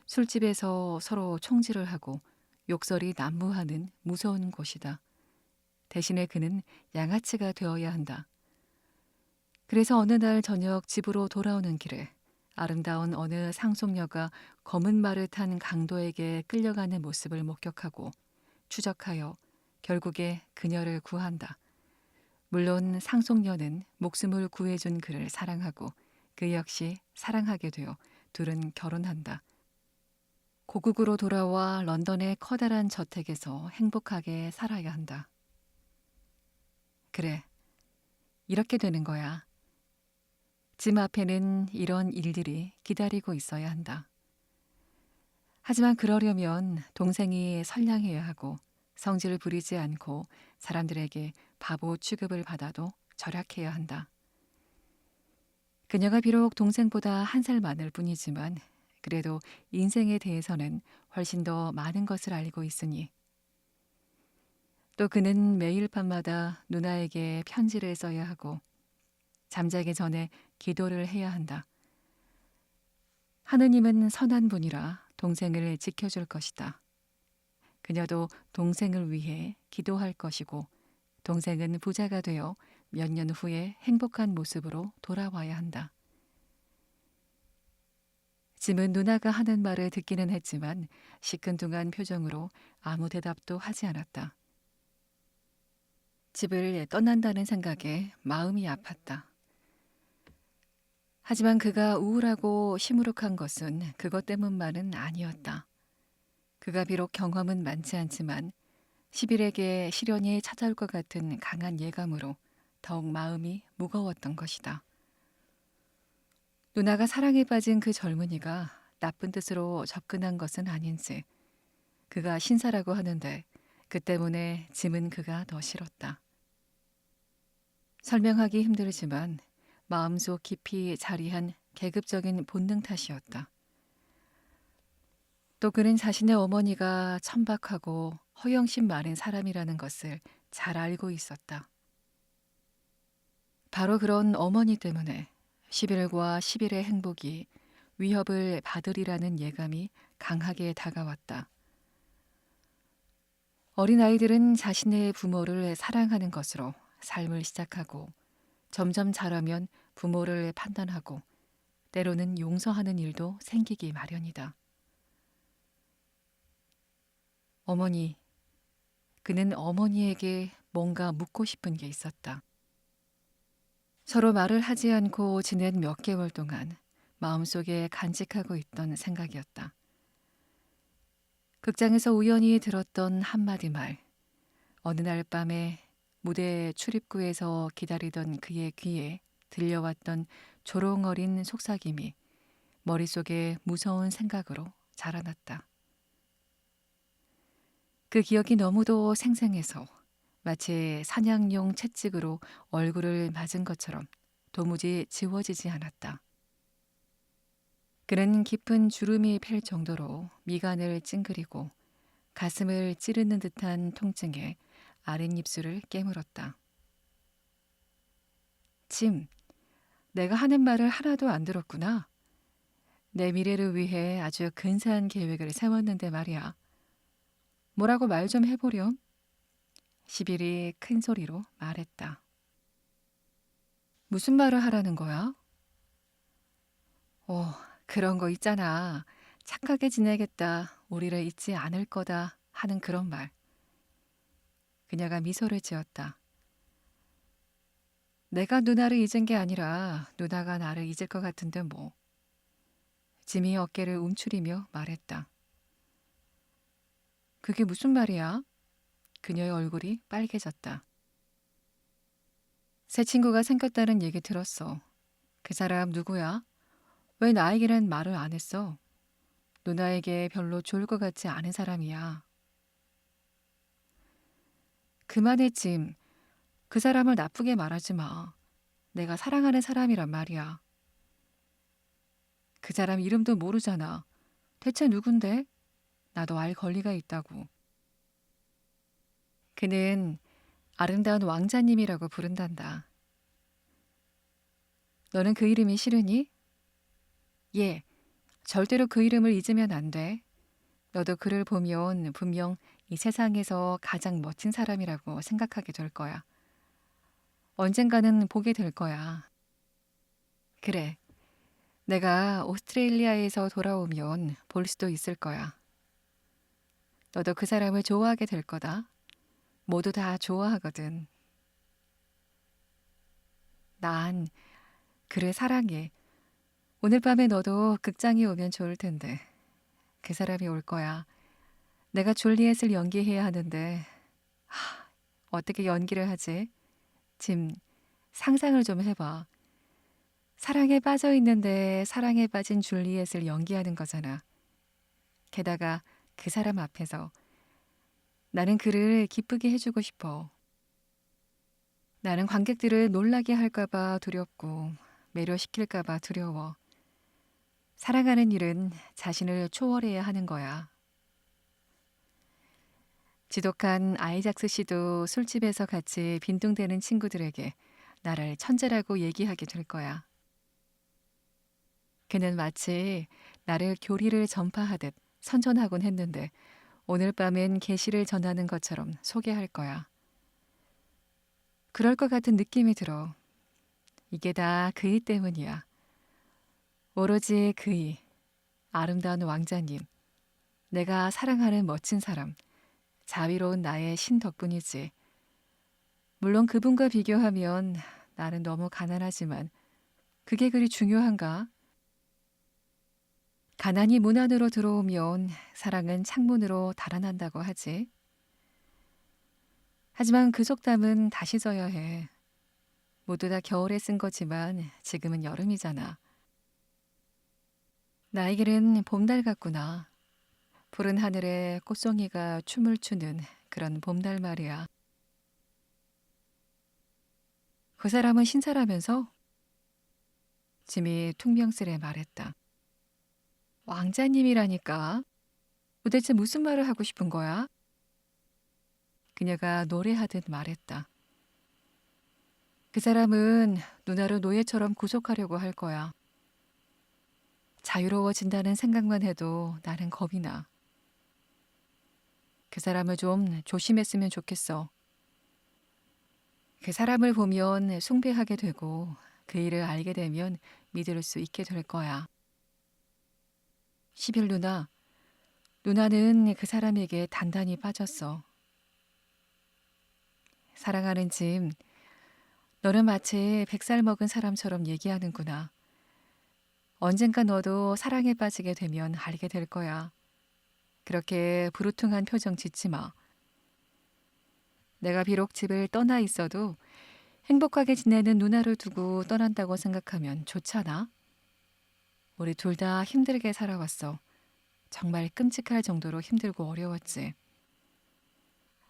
술집에서 서로 총질을 하고 욕설이 난무하는 무서운 곳이다. 대신에 그는 양아치가 되어야 한다. 그래서 어느 날 저녁 집으로 돌아오는 길에 아름다운 어느 상속녀가 검은 말을 탄 강도에게 끌려가는 모습을 목격하고 추적하여 결국에 그녀를 구한다. 물론 상속녀는 목숨을 구해준 그를 사랑하고 그 역시 사랑하게 되어 둘은 결혼한다. 고국으로 돌아와 런던의 커다란 저택에서 행복하게 살아야 한다. 그래, 이렇게 되는 거야. 짐 앞에는 이런 일들이 기다리고 있어야 한다. 하지만 그러려면 동생이 선량해야 하고 성질을 부리지 않고 사람들에게 바보 취급을 받아도 절약해야 한다. 그녀가 비록 동생보다 한 살 많을 뿐이지만 그래도 인생에 대해서는 훨씬 더 많은 것을 알고 있으니 또 그는 매일 밤마다 누나에게 편지를 써야 하고 잠자기 전에 기도를 해야 한다. 하느님은 선한 분이라 동생을 지켜줄 것이다. 그녀도 동생을 위해 기도할 것이고 동생은 부자가 되어 몇 년 후에 행복한 모습으로 돌아와야 한다. 짐은 누나가 하는 말을 듣기는 했지만 시큰둥한 표정으로 아무 대답도 하지 않았다. 집을 떠난다는 생각에 마음이 아팠다. 하지만 그가 우울하고 시무룩한 것은 그것 때문만은 아니었다. 그가 비록 경험은 많지 않지만 10일에게 시련이 찾아올 것 같은 강한 예감으로 더욱 마음이 무거웠던 것이다. 누나가 사랑에 빠진 그 젊은이가 나쁜 뜻으로 접근한 것은 아닌지 그가 신사라고 하는데 그 때문에 짐은 그가 더 싫었다. 설명하기 힘들지만 마음속 깊이 자리한 계급적인 본능 탓이었다. 또 그는 자신의 어머니가 천박하고 허영심 많은 사람이라는 것을 잘 알고 있었다. 바로 그런 어머니 때문에 11과 10일의 행복이 위협을 받으리라는 예감이 강하게 다가왔다. 어린아이들은 자신의 부모를 사랑하는 것으로 삶을 시작하고 점점 자라면 부모를 판단하고 때로는 용서하는 일도 생기기 마련이다. 어머니, 그는 어머니에게 뭔가 묻고 싶은 게 있었다. 서로 말을 하지 않고 지낸 몇 개월 동안 마음속에 간직하고 있던 생각이었다. 극장에서 우연히 들었던 한마디 말, 어느 날 밤에 무대 출입구에서 기다리던 그의 귀에 들려왔던 조롱어린 속삭임이 머릿속에 무서운 생각으로 자라났다. 그 기억이 너무도 생생해서 마치 사냥용 채찍으로 얼굴을 맞은 것처럼 도무지 지워지지 않았다. 그는 깊은 주름이 펼 정도로 미간을 찡그리고 가슴을 찌르는 듯한 통증에 아랫입술을 깨물었다. 짐, 내가 하는 말을 하나도 안 들었구나. 내 미래를 위해 아주 근사한 계획을 세웠는데 말이야. 뭐라고 말 좀 해보렴? 시빌이 큰 소리로 말했다. 무슨 말을 하라는 거야? 그런 거 있잖아. 착하게 지내겠다. 우리를 잊지 않을 거다. 하는 그런 말. 그녀가 미소를 지었다. 내가 누나를 잊은 게 아니라 누나가 나를 잊을 것 같은데 뭐. 짐이 어깨를 움츠리며 말했다. 그게 무슨 말이야? 그녀의 얼굴이 빨개졌다. 새 친구가 생겼다는 얘기 들었어. 그 사람 누구야? 왜 나에게는 말을 안 했어? 누나에게 별로 좋을 것 같지 않은 사람이야. 그만해, 짐. 그 사람을 나쁘게 말하지 마. 내가 사랑하는 사람이란 말이야. 그 사람 이름도 모르잖아. 대체 누군데? 나도 알 권리가 있다고. 그는 아름다운 왕자님이라고 부른단다. 너는 그 이름이 싫으니? 예, 절대로 그 이름을 잊으면 안 돼. 너도 그를 보면 분명 이 세상에서 가장 멋진 사람이라고 생각하게 될 거야. 언젠가는 보게 될 거야. 그래, 내가 오스트레일리아에서 돌아오면 볼 수도 있을 거야. 너도 그 사람을 좋아하게 될 거다. 모두 다 좋아하거든. 난 그를 사랑해. 오늘 밤에 너도 극장에 오면 좋을 텐데. 그 사람이 올 거야. 내가 줄리엣을 연기해야 하는데 어떻게 연기를 하지? 짐, 상상을 좀 해봐. 사랑에 빠져 있는데 사랑에 빠진 줄리엣을 연기하는 거잖아. 게다가 그 사람 앞에서 나는 그를 기쁘게 해주고 싶어. 나는 관객들을 놀라게 할까봐 두렵고 매료시킬까봐 두려워. 사랑하는 일은 자신을 초월해야 하는 거야. 지독한 아이작스 씨도 술집에서 같이 빈둥대는 친구들에게 나를 천재라고 얘기하게 될 거야. 그는 마치 나를 교리를 전파하듯 선전하곤 했는데 오늘 밤엔 계시를 전하는 것처럼 소개할 거야. 그럴 것 같은 느낌이 들어. 이게 다 그이 때문이야. 오로지 그이, 아름다운 왕자님, 내가 사랑하는 멋진 사람, 자비로운 나의 신 덕분이지. 물론 그분과 비교하면 나는 너무 가난하지만 그게 그리 중요한가? 가난이 문 안으로 들어오면 사랑은 창문으로 달아난다고 하지. 하지만 그 속담은 다시 써야 해. 모두 다 겨울에 쓴 거지만 지금은 여름이잖아. 나에게는 봄날 같구나. 푸른 하늘에 꽃송이가 춤을 추는 그런 봄날 말이야. 그 사람은 신사라면서? 짐이 퉁명스레 말했다. 왕자님이라니까. 도대체 무슨 말을 하고 싶은 거야? 그녀가 노래하듯 말했다. 그 사람은 누나를 노예처럼 구속하려고 할 거야. 자유로워진다는 생각만 해도 나는 겁이 나. 그 사람을 좀 조심했으면 좋겠어. 그 사람을 보면 숭배하게 되고 그 일을 알게 되면 믿을 수 있게 될 거야. 11 누나는 그 사람에게 단단히 빠졌어. 사랑하는 짐, 너는 마치 100살 먹은 사람처럼 얘기하는구나. 언젠가 너도 사랑에 빠지게 되면 알게 될 거야. 그렇게 부르퉁한 표정 짓지 마. 내가 비록 집을 떠나 있어도 행복하게 지내는 누나를 두고 떠난다고 생각하면 좋잖아. 우리 둘 다 힘들게 살아왔어. 정말 끔찍할 정도로 힘들고 어려웠지.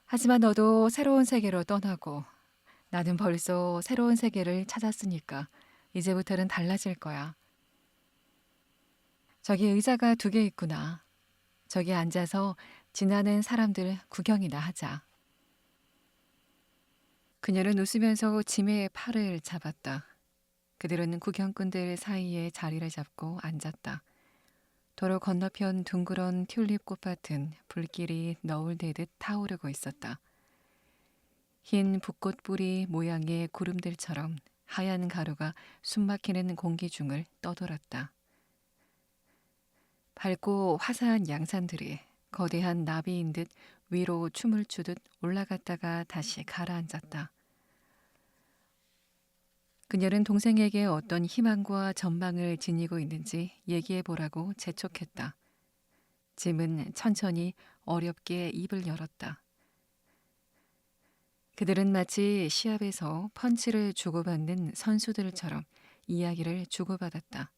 하지만 너도 새로운 세계로 떠나고 나는 벌써 새로운 세계를 찾았으니까 이제부터는 달라질 거야. 저기 의자가 2개 있구나. 저기 앉아서 지나는 사람들 구경이나 하자. 그녀는 웃으면서 짐의 팔을 잡았다. 그들은 구경꾼들 사이에 자리를 잡고 앉았다. 도로 건너편 둥그런 튤립 꽃밭은 불길이 너울대듯 타오르고 있었다. 흰 붓꽃 뿌리 모양의 구름들처럼 하얀 가루가 숨막히는 공기 중을 떠돌았다. 밝고 화사한 양산들이 거대한 나비인 듯 위로 춤을 추듯 올라갔다가 다시 가라앉았다. 그녀는 동생에게 어떤 희망과 전망을 지니고 있는지 얘기해 보라고 재촉했다. 짐은 천천히 어렵게 입을 열었다. 그들은 마치 시합에서 펀치를 주고받는 선수들처럼 이야기를 주고받았다.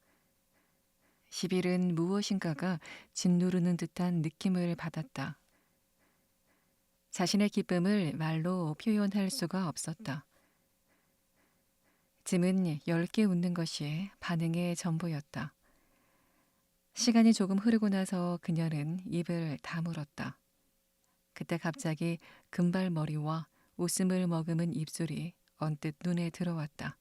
11은 무엇인가가 짓누르는 듯한 느낌을 받았다. 자신의 기쁨을 말로 표현할 수가 없었다. 짐은 엷게 웃는 것이 반응의 전부였다. 시간이 조금 흐르고 나서 그녀는 입을 다물었다. 그때 갑자기 금발머리와 웃음을 머금은 입술이 언뜻 눈에 들어왔다.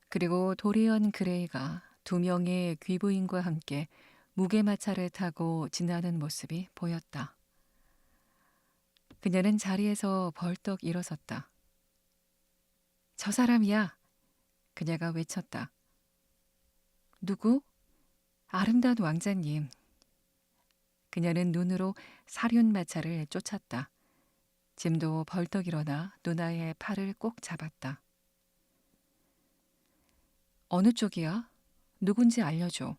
그리고 도리언 그레이가 2명의 귀부인과 함께 무게마차를 타고 지나는 모습이 보였다. 그녀는 자리에서 벌떡 일어섰다. 저 사람이야. 그녀가 외쳤다. 누구? 아름다운 왕자님. 그녀는 눈으로 사륜마차를 쫓았다. 짐도 벌떡 일어나 누나의 팔을 꼭 잡았다. 어느 쪽이야? 누군지 알려줘.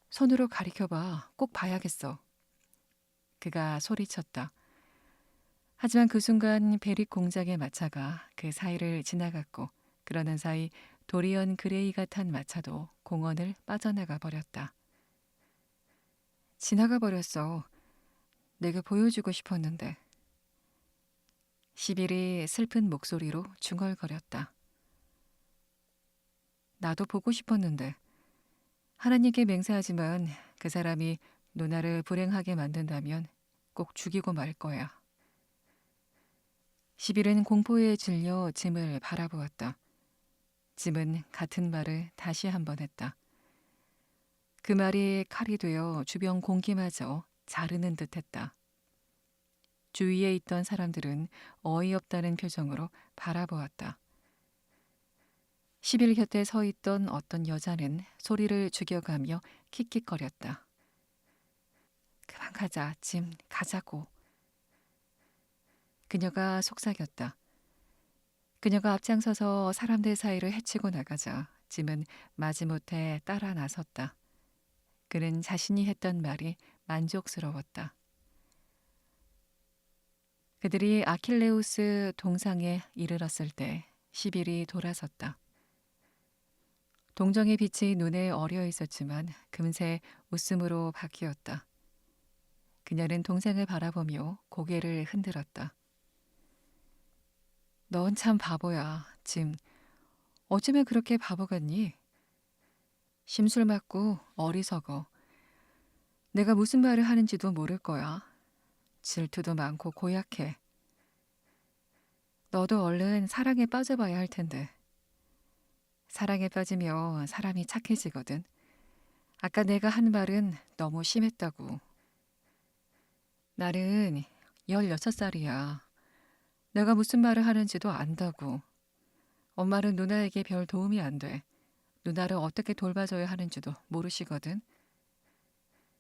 손으로 가리켜봐. 꼭 봐야겠어. 그가 소리쳤다. 하지만 그 순간 베릭 공작의 마차가 그 사이를 지나갔고 그러는 사이 도리언 그레이가 탄 마차도 공원을 빠져나가 버렸다. 지나가 버렸어. 내가 보여주고 싶었는데. 시빌이 슬픈 목소리로 중얼거렸다. 나도 보고 싶었는데. 하나님께 맹세하지만 그 사람이 누나를 불행하게 만든다면 꼭 죽이고 말 거야. 시빌은 공포에 질려 짐을 바라보았다. 짐은 같은 말을 다시 한 번 했다. 그 말이 칼이 되어 주변 공기마저 자르는 듯했다. 주위에 있던 사람들은 어이없다는 표정으로 바라보았다. 시빌 곁에 서 있던 어떤 여자는 소리를 죽여가며 킥킥거렸다. 그만 가자, 짐, 가자고. 그녀가 속삭였다. 그녀가 앞장서서 사람들 사이를 헤치고 나가자 짐은 마지못해 따라 나섰다. 그는 자신이 했던 말이 만족스러웠다. 그들이 아킬레우스 동상에 이르렀을 때 시빌이 돌아섰다. 동정의 빛이 눈에 어려 있었지만 금세 웃음으로 바뀌었다. 그녀는 동생을 바라보며 고개를 흔들었다. 넌 참 바보야, 짐. 어쩌면 그렇게 바보 같니? 심술 맞고 어리석어. 내가 무슨 말을 하는지도 모를 거야. 질투도 많고 고약해. 너도 얼른 사랑에 빠져봐야 할 텐데. 사랑에 빠지면 사람이 착해지거든. 아까 내가 한 말은 너무 심했다고. 나는 16살이야. 내가 무슨 말을 하는지도 안다고. 엄마는 누나에게 별 도움이 안 돼. 누나를 어떻게 돌봐줘야 하는지도 모르시거든.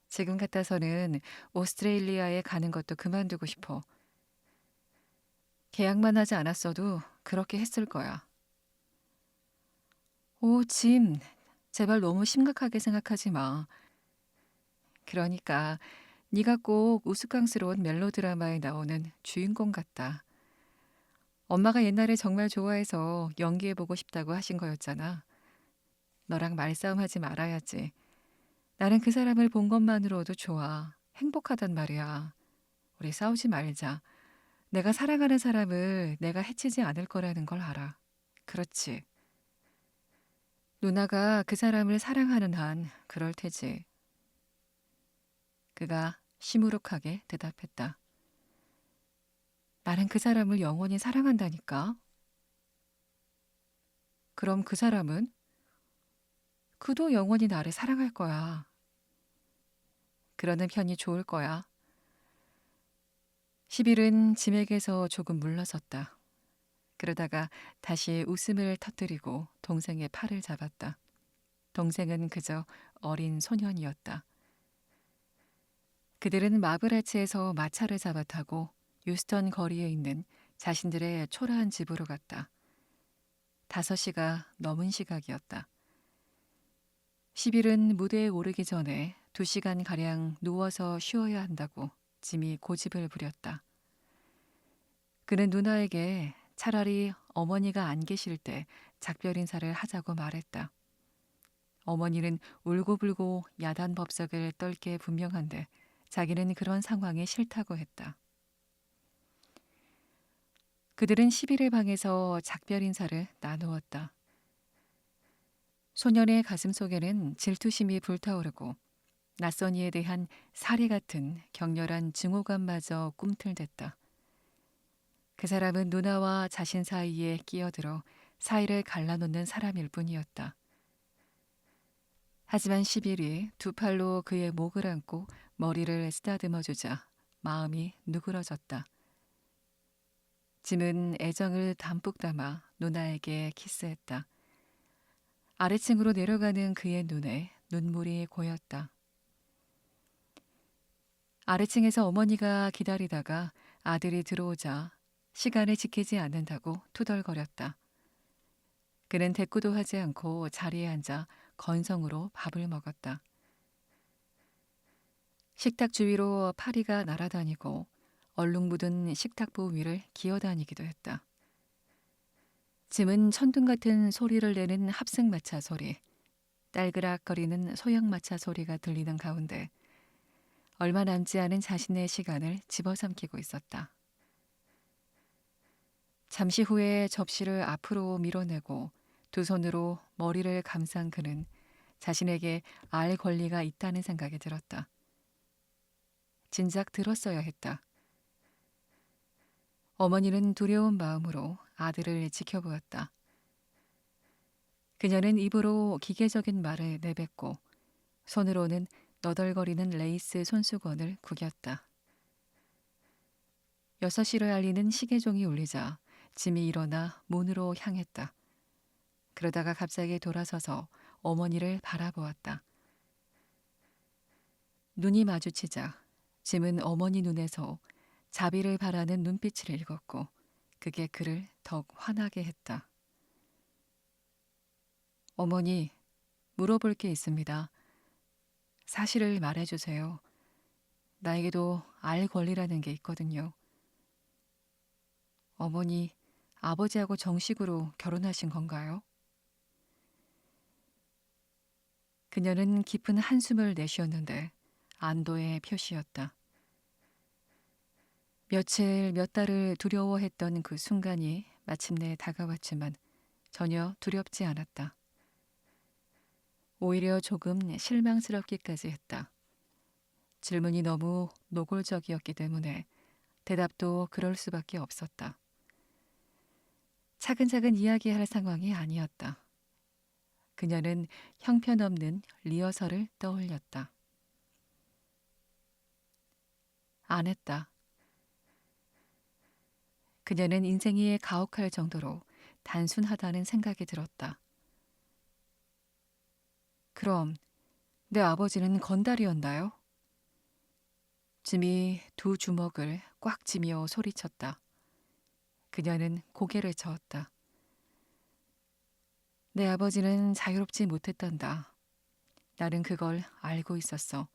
지금 같아서는 오스트레일리아에 가는 것도 그만두고 싶어. 계약만 하지 않았어도 그렇게 했을 거야. 오, 짐. 제발 너무 심각하게 생각하지 마. 그러니까 네가 꼭 우스꽝스러운 멜로드라마에 나오는 주인공 같다. 엄마가 옛날에 정말 좋아해서 연기해보고 싶다고 하신 거였잖아. 너랑 말싸움하지 말아야지. 나는 그 사람을 본 것만으로도 좋아. 행복하단 말이야. 우리 싸우지 말자. 내가 사랑하는 사람을 내가 해치지 않을 거라는 걸 알아. 그렇지. 누나가 그 사람을 사랑하는 한 그럴 테지. 그가 시무룩하게 대답했다. 나는 그 사람을 영원히 사랑한다니까. 그럼 그 사람은? 그도 영원히 나를 사랑할 거야. 그러는 편이 좋을 거야. 시빌은 짐에게서 조금 물러섰다. 그러다가 다시 웃음을 터뜨리고 동생의 팔을 잡았다. 동생은 그저 어린 소년이었다. 그들은 마브라치에서 마차를 잡아 타고 유스턴 거리에 있는 자신들의 초라한 집으로 갔다. 5시가 넘은 시각이었다. 시빌은 무대에 오르기 전에 2시간가량 누워서 쉬어야 한다고 짐이 고집을 부렸다. 그는 누나에게 차라리 어머니가 안 계실 때 작별 인사를 하자고 말했다. 어머니는 울고불고 야단 법석을 떨게 분명한데 자기는 그런 상황이 싫다고 했다. 그들은 11의 방에서 작별 인사를 나누었다. 소년의 가슴 속에는 질투심이 불타오르고 낯선 이에 대한 사리 같은 격렬한 증오감마저 꿈틀댔다. 그 사람은 누나와 자신 사이에 끼어들어 사이를 갈라놓는 사람일 뿐이었다. 하지만 시빌이 두 팔로 그의 목을 안고 머리를 쓰다듬어주자 마음이 누그러졌다. 짐은 애정을 담뿍 담아 누나에게 키스했다. 아래층으로 내려가는 그의 눈에 눈물이 고였다. 아래층에서 어머니가 기다리다가 아들이 들어오자 시간을 지키지 않는다고 투덜거렸다. 그는 대꾸도 하지 않고 자리에 앉아 건성으로 밥을 먹었다. 식탁 주위로 파리가 날아다니고 얼룩 묻은 식탁보 위를 기어다니기도 했다. 짐은 천둥 같은 소리를 내는 합승마차 소리, 딸그락거리는 소형마차 소리가 들리는 가운데 얼마 남지 않은 자신의 시간을 집어삼키고 있었다. 잠시 후에 접시를 앞으로 밀어내고 두 손으로 머리를 감싼 그는 자신에게 알 권리가 있다는 생각이 들었다. 진작 들었어야 했다. 어머니는 두려운 마음으로 아들을 지켜보았다. 그녀는 입으로 기계적인 말을 내뱉고 손으로는 너덜거리는 레이스 손수건을 구겼다. 6시를 알리는 시계종이 울리자 짐이 일어나 문으로 향했다. 그러다가 갑자기 돌아서서 어머니를 바라보았다. 눈이 마주치자 짐은 어머니 눈에서 자비를 바라는 눈빛을 읽었고 그게 그를 더욱 화나게 했다. 어머니, 물어볼 게 있습니다. 사실을 말해주세요. 나에게도 알 권리라는 게 있거든요. 어머니, 아버지하고 정식으로 결혼하신 건가요? 그녀는 깊은 한숨을 내쉬었는데 안도의 표시였다. 며칠 몇 달을 두려워했던 그 순간이 마침내 다가왔지만 전혀 두렵지 않았다. 오히려 조금 실망스럽기까지 했다. 질문이 너무 노골적이었기 때문에 대답도 그럴 수밖에 없었다. 차근차근 이야기할 상황이 아니었다. 그녀는 형편없는 리허설을 떠올렸다. 안 했다. 그녀는 인생이 가혹할 정도로 단순하다는 생각이 들었다. 그럼 내 아버지는 건달이었나요? 짐이 두 주먹을 꽉 쥐며 소리쳤다. 그녀는 고개를 저었다. 내 아버지는 자유롭지 못했단다. 나는 그걸 알고 있었어.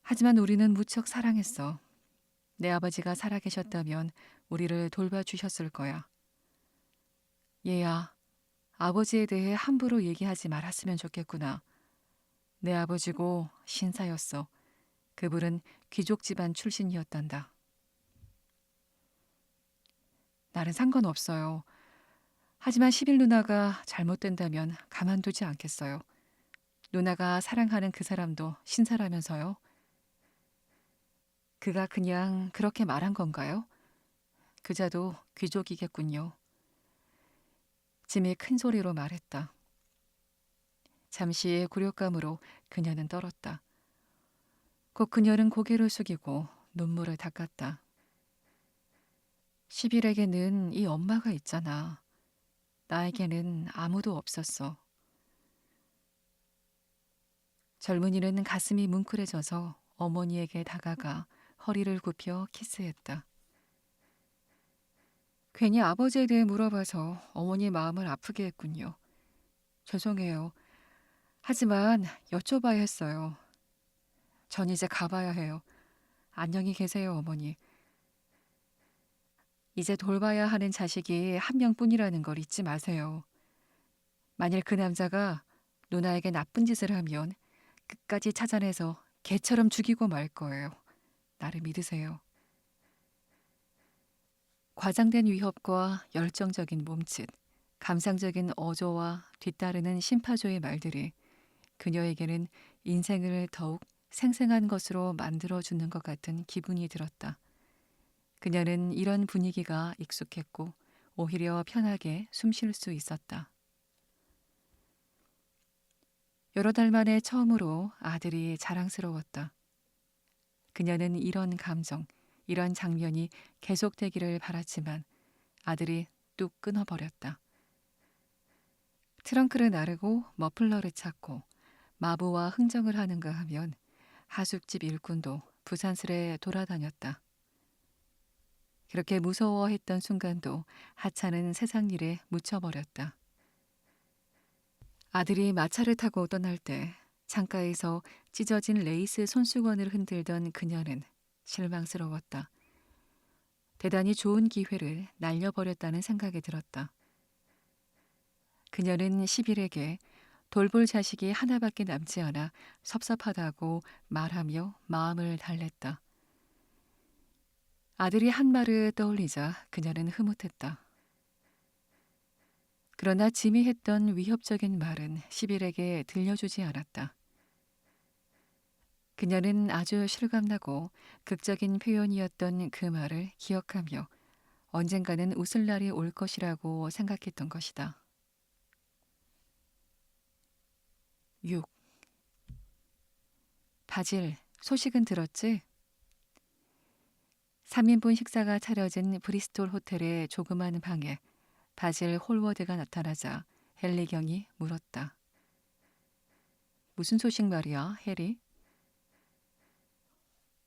하지만 우리는 무척 사랑했어. 내 아버지가 살아계셨다면 우리를 돌봐주셨을 거야. 얘야, 아버지에 대해 함부로 얘기하지 말았으면 좋겠구나. 내 아버지고 신사였어. 그분은 귀족 집안 출신이었단다. 나는 상관없어요. 하지만 11 누나가 잘못된다면 가만두지 않겠어요. 누나가 사랑하는 그 사람도 신사라면서요. 그가 그냥 그렇게 말한 건가요? 그자도 귀족이겠군요. 짐이 큰 소리로 말했다. 잠시의 굴욕감으로 그녀는 떨었다. 곧 그녀는 고개를 숙이고 눈물을 닦았다. 11에게는 이 엄마가 있잖아. 나에게는 아무도 없었어. 젊은이는 가슴이 뭉클해져서 어머니에게 다가가 허리를 굽혀 키스했다. 괜히 아버지에 대해 물어봐서 어머니 마음을 아프게 했군요. 죄송해요. 하지만 여쭤봐야 했어요. 전 이제 가봐야 해요. 안녕히 계세요, 어머니. 이제 돌봐야 하는 자식이 한 명뿐이라는 걸 잊지 마세요. 만일 그 남자가 누나에게 나쁜 짓을 하면 끝까지 찾아내서 개처럼 죽이고 말 거예요. 나를 믿으세요. 과장된 위협과 열정적인 몸짓, 감상적인 어조와 뒤따르는 심파조의 말들이 그녀에게는 인생을 더욱 생생한 것으로 만들어주는 것 같은 기분이 들었다. 그녀는 이런 분위기가 익숙했고 오히려 편하게 숨 쉴 수 있었다. 여러 달 만에 처음으로 아들이 자랑스러웠다. 그녀는 이런 감정, 이런 장면이 계속되기를 바랐지만 아들이 뚝 끊어버렸다. 트렁크를 나르고 머플러를 찾고 마부와 흥정을 하는가 하면 하숙집 일꾼도 부산스레 돌아다녔다. 그렇게 무서워했던 순간도 하찮은 세상 일에 묻혀버렸다. 아들이 마차를 타고 떠날 때 창가에서 찢어진 레이스 손수건을 흔들던 그녀는 실망스러웠다. 대단히 좋은 기회를 날려버렸다는 생각이 들었다. 그녀는 시빌에게 돌볼 자식이 하나밖에 남지 않아 섭섭하다고 말하며 마음을 달랬다. 아들이 한 말을 떠올리자 그녀는 흐뭇했다. 그러나 짐이 했던 위협적인 말은 시빌에게 들려주지 않았다. 그녀는 아주 실감나고 극적인 표현이었던 그 말을 기억하며 언젠가는 웃을 날이 올 것이라고 생각했던 것이다. 6. 바질, 소식은 들었지? 3인분 식사가 차려진 브리스톨 호텔의 조그만 방에 바질 홀워드가 나타나자 헨리경이 물었다. 무슨 소식 말이야, 해리?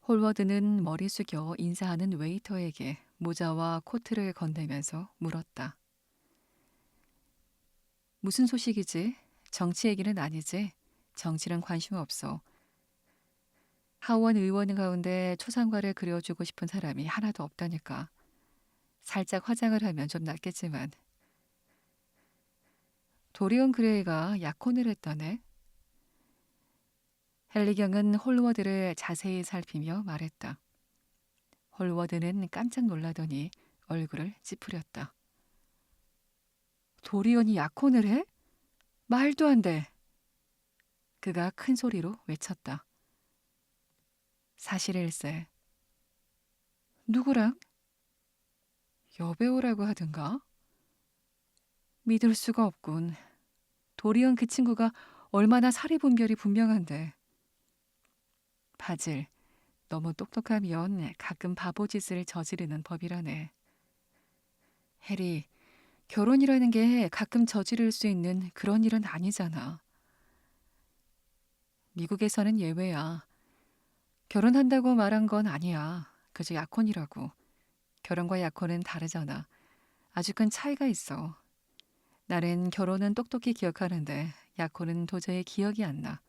홀워드는 머리 숙여 인사하는 웨이터에게 모자와 코트를 건네면서 물었다. 무슨 소식이지? 정치 얘기는 아니지? 정치는 관심 없어. 하원 의원 가운데 초상화를 그려주고 싶은 사람이 하나도 없다니까. 살짝 화장을 하면 좀 낫겠지만. 도리온 그레이가 약혼을 했다네. 헨리경은 홀워드를 자세히 살피며 말했다. 홀워드는 깜짝 놀라더니 얼굴을 찌푸렸다. 도리온이 약혼을 해? 말도 안 돼. 그가 큰 소리로 외쳤다. 사실일세. 누구랑? 여배우라고 하든가? 믿을 수가 없군. 도리온 그 친구가 얼마나 사리분별이 분명한데. 바질, 너무 똑똑하면 가끔 바보짓을 저지르는 법이라네. 해리, 결혼이라는 게 가끔 저지를 수 있는 그런 일은 아니잖아. 미국에서는 예외야. 결혼한다고 말한 건 아니야. 그저 약혼이라고. 결혼과 약혼은 다르잖아. 아주 큰 차이가 있어. 나는 결혼은 똑똑히 기억하는데 약혼은 도저히 기억이 안 나.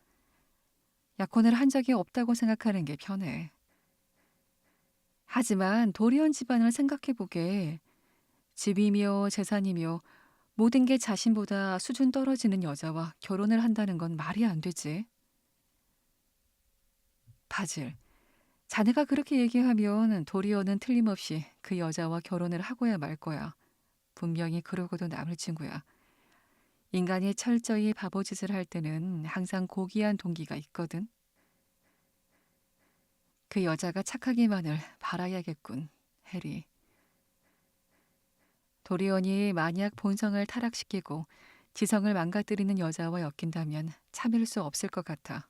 약혼을 한 적이 없다고 생각하는 게 편해. 하지만 도리온 집안을 생각해보게 집이며 재산이며 모든 게 자신보다 수준 떨어지는 여자와 결혼을 한다는 건 말이 안 되지. 바질, 자네가 그렇게 얘기하면 도리온은 틀림없이 그 여자와 결혼을 하고야 말 거야. 분명히 그러고도 남을 친구야. 인간이 철저히 바보짓을 할 때는 항상 고귀한 동기가 있거든. 그 여자가 착하기만을 바라야겠군, 해리. 도리온이 만약 본성을 타락시키고 지성을 망가뜨리는 여자와 엮인다면 참을 수 없을 것 같아.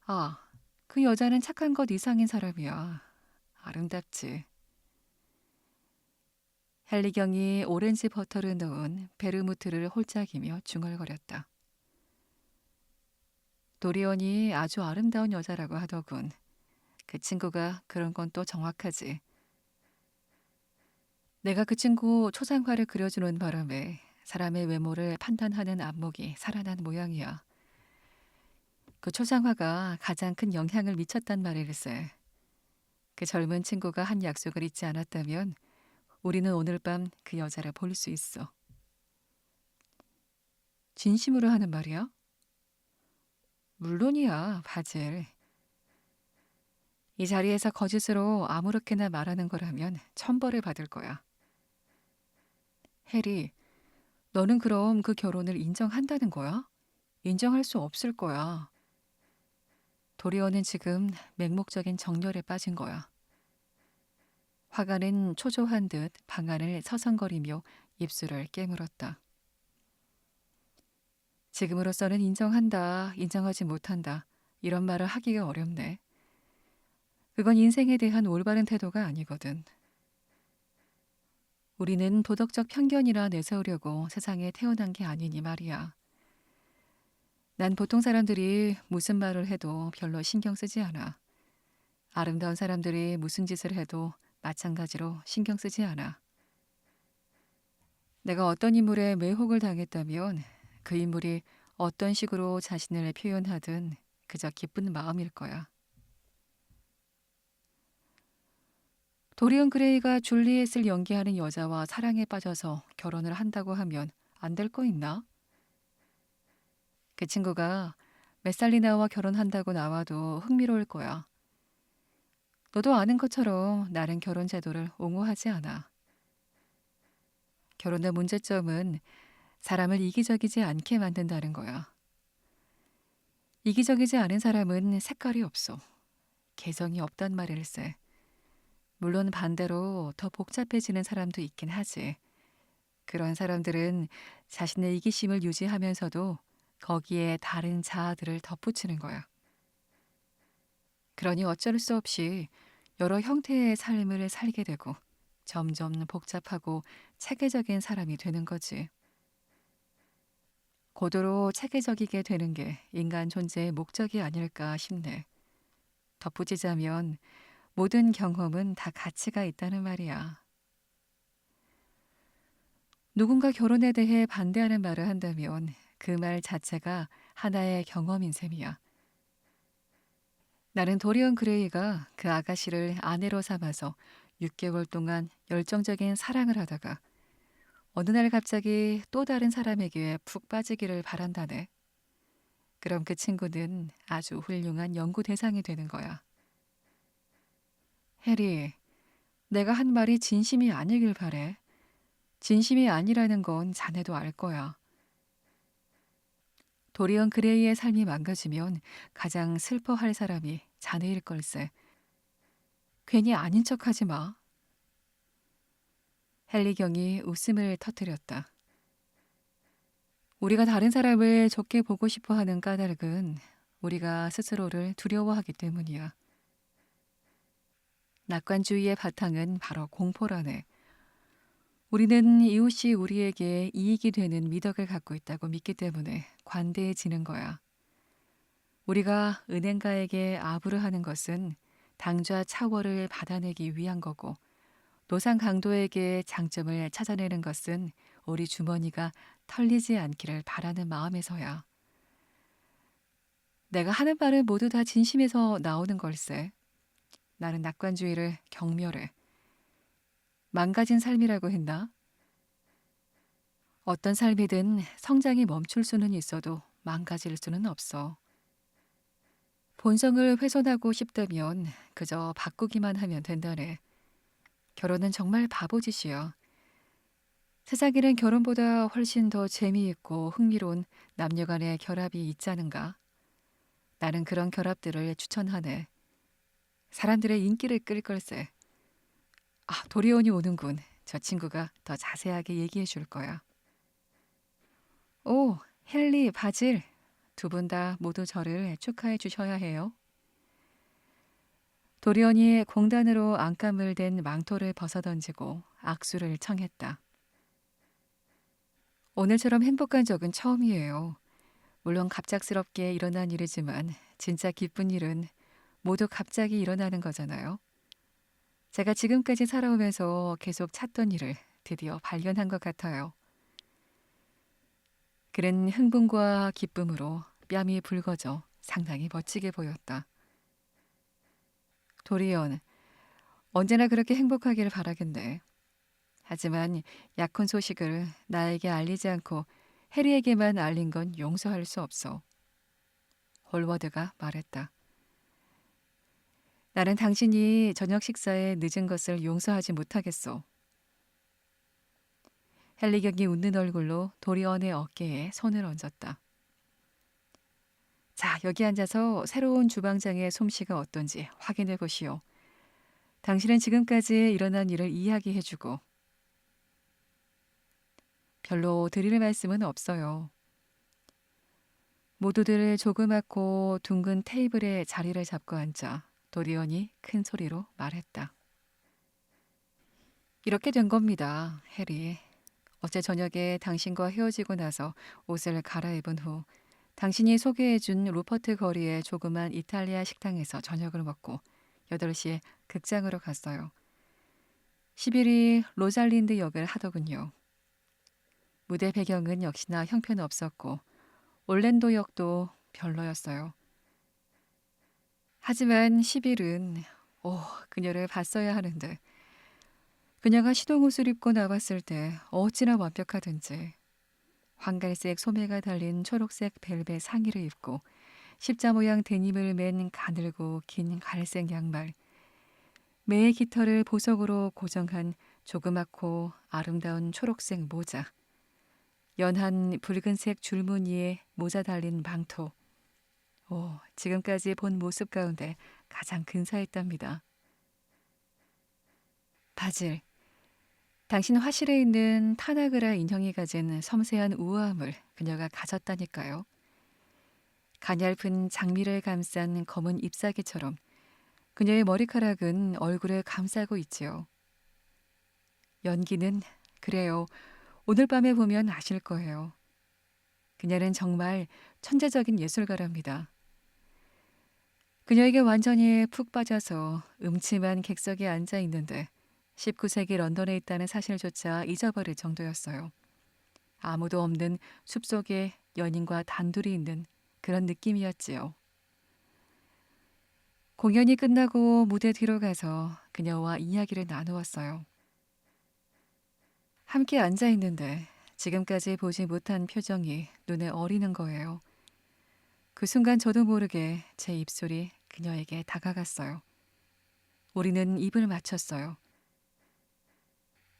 아, 그 여자는 착한 것 이상인 사람이야. 아름답지. 헨리경이 오렌지 버터를 넣은 베르무트를 홀짝이며 중얼거렸다. 도리온이 아주 아름다운 여자라고 하더군. 그 친구가 그런 건 또 정확하지. 내가 그 친구 초상화를 그려주는 바람에 사람의 외모를 판단하는 안목이 살아난 모양이야. 그 초상화가 가장 큰 영향을 미쳤단 말일세. 그 젊은 친구가 한 약속을 잊지 않았다면 우리는 오늘 밤 그 여자를 볼 수 있어. 진심으로 하는 말이야? 물론이야, 바질. 이 자리에서 거짓으로 아무렇게나 말하는 거라면 천벌을 받을 거야. 해리, 너는 그럼 그 결혼을 인정한다는 거야? 인정할 수 없을 거야. 도리어는 지금 맹목적인 정열에 빠진 거야. 화가는 초조한 듯 방안을 서성거리며 입술을 깨물었다. 지금으로서는 인정한다, 인정하지 못한다. 이런 말을 하기가 어렵네. 그건 인생에 대한 올바른 태도가 아니거든. 우리는 도덕적 편견이라 내세우려고 세상에 태어난 게 아니니 말이야. 난 보통 사람들이 무슨 말을 해도 별로 신경 쓰지 않아. 아름다운 사람들이 무슨 짓을 해도 마찬가지로 신경 쓰지 않아. 내가 어떤 인물에 매혹을 당했다면 그 인물이 어떤 식으로 자신을 표현하든 그저 기쁜 마음일 거야. 도리언 그레이가 줄리엣을 연기하는 여자와 사랑에 빠져서 결혼을 한다고 하면 안 될 거 있나? 그 친구가 메살리나와 결혼한다고 나와도 흥미로울 거야. 너도 아는 것처럼 나는 결혼 제도를 옹호하지 않아. 결혼의 문제점은 사람을 이기적이지 않게 만든다는 거야. 이기적이지 않은 사람은 색깔이 없어. 개성이 없단 말일세. 물론 반대로 더 복잡해지는 사람도 있긴 하지. 그런 사람들은 자신의 이기심을 유지하면서도 거기에 다른 자아들을 덧붙이는 거야. 그러니 어쩔 수 없이 여러 형태의 삶을 살게 되고 점점 복잡하고 체계적인 사람이 되는 거지. 고도로 체계적이게 되는 게 인간 존재의 목적이 아닐까 싶네. 덧붙이자면 모든 경험은 다 가치가 있다는 말이야. 누군가 결혼에 대해 반대하는 말을 한다면 그 말 자체가 하나의 경험인 셈이야. 나는 도리언 그레이가 그 아가씨를 아내로 삼아서 6개월 동안 열정적인 사랑을 하다가 어느 날 갑자기 또 다른 사람에게 푹 빠지기를 바란다네. 그럼 그 친구는 아주 훌륭한 연구 대상이 되는 거야. 해리, 내가 한 말이 진심이 아니길 바래. 진심이 아니라는 건 자네도 알 거야. 도리언 그레이의 삶이 망가지면 가장 슬퍼할 사람이 자네일 걸세. 괜히 아닌 척하지 마. 헨리 경이 웃음을 터뜨렸다. 우리가 다른 사람을 좋게 보고 싶어 하는 까닭은 우리가 스스로를 두려워하기 때문이야. 낙관주의의 바탕은 바로 공포라네. 우리는 이웃이 우리에게 이익이 되는 미덕을 갖고 있다고 믿기 때문에 관대해지는 거야. 우리가 은행가에게 아부를 하는 것은 당좌 차월을 받아내기 위한 거고, 노상 강도에게 장점을 찾아내는 것은 우리 주머니가 털리지 않기를 바라는 마음에서야. 내가 하는 말은 모두 다 진심에서 나오는 걸세. 나는 낙관주의를 경멸해. 망가진 삶이라고 했나? 어떤 삶이든 성장이 멈출 수는 있어도 망가질 수는 없어. 본성을 훼손하고 싶다면 그저 바꾸기만 하면 된다네. 결혼은 정말 바보짓이야. 세상에는 결혼보다 훨씬 더 재미있고 흥미로운 남녀 간의 결합이 있자는가? 나는 그런 결합들을 추천하네. 사람들의 인기를 끌 걸세. 아, 도리온이 오는군. 저 친구가 더 자세하게 얘기해 줄 거야. 오, 헨리, 바질. 두 분 다 모두 저를 축하해 주셔야 해요. 도리온이 공단으로 안감을 댄 망토를 벗어던지고 악수를 청했다. 오늘처럼 행복한 적은 처음이에요. 물론 갑작스럽게 일어난 일이지만 진짜 기쁜 일은 모두 갑자기 일어나는 거잖아요. 제가 지금까지 살아오면서 계속 찾던 일을 드디어 발견한 것 같아요. 그는 흥분과 기쁨으로 뺨이 붉어져 상당히 멋지게 보였다. 도리언, 언제나 그렇게 행복하기를 바라겠네. 하지만 약혼 소식을 나에게 알리지 않고 해리에게만 알린 건 용서할 수 없어. 홀워드가 말했다. 나는 당신이 저녁 식사에 늦은 것을 용서하지 못하겠어. 헨리 경이 웃는 얼굴로 도리언의 어깨에 손을 얹었다. 자, 여기 앉아서 새로운 주방장의 솜씨가 어떤지 확인해 보시오. 당신은 지금까지 일어난 일을 이야기해주고. 별로 드릴 말씀은 없어요. 모두들 조그맣고 둥근 테이블에 자리를 잡고 앉아 도리언이 큰 소리로 말했다. 이렇게 된 겁니다, 해리. 어제 저녁에 당신과 헤어지고 나서 옷을 갈아입은 후 당신이 소개해준 루퍼트 거리의 조그만 이탈리아 식당에서 저녁을 먹고 8시에 극장으로 갔어요. 10일이 로잘린드 역을 하더군요. 무대 배경은 역시나 형편없었고 올랜도 역도 별로였어요. 하지만 10일은 그녀를 봤어야 하는데 그녀가 시동옷을 입고 나왔을 때 어찌나 완벽하든지 황갈색 소매가 달린 초록색 벨벳 상의를 입고 십자 모양 데님을 맨 가늘고 긴 갈색 양말, 매의 깃털을 보석으로 고정한 조그맣고 아름다운 초록색 모자, 연한 붉은색 줄무늬에 모자 달린 망토. 지금까지 본 모습 가운데 가장 근사했답니다. 바질, 당신 화실에 있는 타나그라 인형이 가진 섬세한 우아함을 그녀가 가졌다니까요. 가냘픈 장미를 감싼 검은 잎사귀처럼 그녀의 머리카락은 얼굴을 감싸고 있지요. 연기는 그래요. 오늘 밤에 보면 아실 거예요. 그녀는 정말 천재적인 예술가랍니다. 그녀에게 완전히 푹 빠져서 음침한 객석에 앉아 있는데 19세기 런던에 있다는 사실조차 잊어버릴 정도였어요. 아무도 없는 숲속에 연인과 단둘이 있는 그런 느낌이었지요. 공연이 끝나고 무대 뒤로 가서 그녀와 이야기를 나누었어요. 함께 앉아 있는데 지금까지 보지 못한 표정이 눈에 어리는 거예요. 그 순간 저도 모르게 제 입술이 그녀에게 다가갔어요. 우리는 입을 맞췄어요.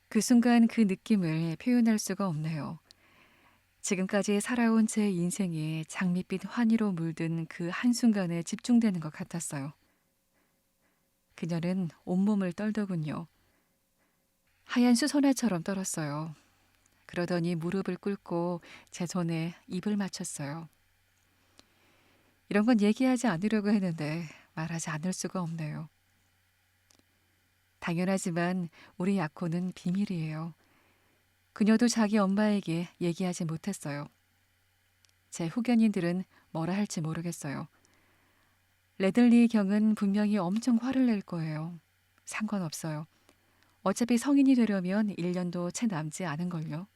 그 순간 그 느낌을 표현할 수가 없네요. 지금까지 살아온 제 인생이 장밋빛 환희로 물든 그 한순간에 집중되는 것 같았어요. 그녀는 온몸을 떨더군요. 하얀 수선화처럼 떨었어요. 그러더니 무릎을 꿇고 제 손에 입을 맞췄어요. 이런 건 얘기하지 않으려고 했는데 말하지 않을 수가 없네요. 당연하지만 우리 약혼은 비밀이에요. 그녀도 자기 엄마에게 얘기하지 못했어요. 제 후견인들은 뭐라 할지 모르겠어요. 레들리 경은 분명히 엄청 화를 낼 거예요. 상관없어요. 어차피 성인이 되려면 1년도 채 남지 않은걸요.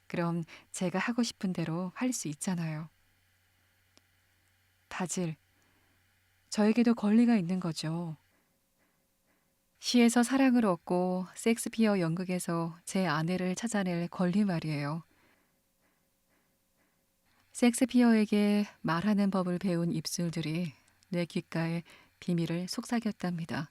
그럼 제가 하고 싶은 대로 할 수 있잖아요. 바질, 저에게도 권리가 있는 거죠. 시에서 사랑을 얻고 셰익스피어 연극에서 제 아내를 찾아낼 권리 말이에요. 셰익스피어에게 말하는 법을 배운 입술들이 내 귓가에 비밀을 속삭였답니다.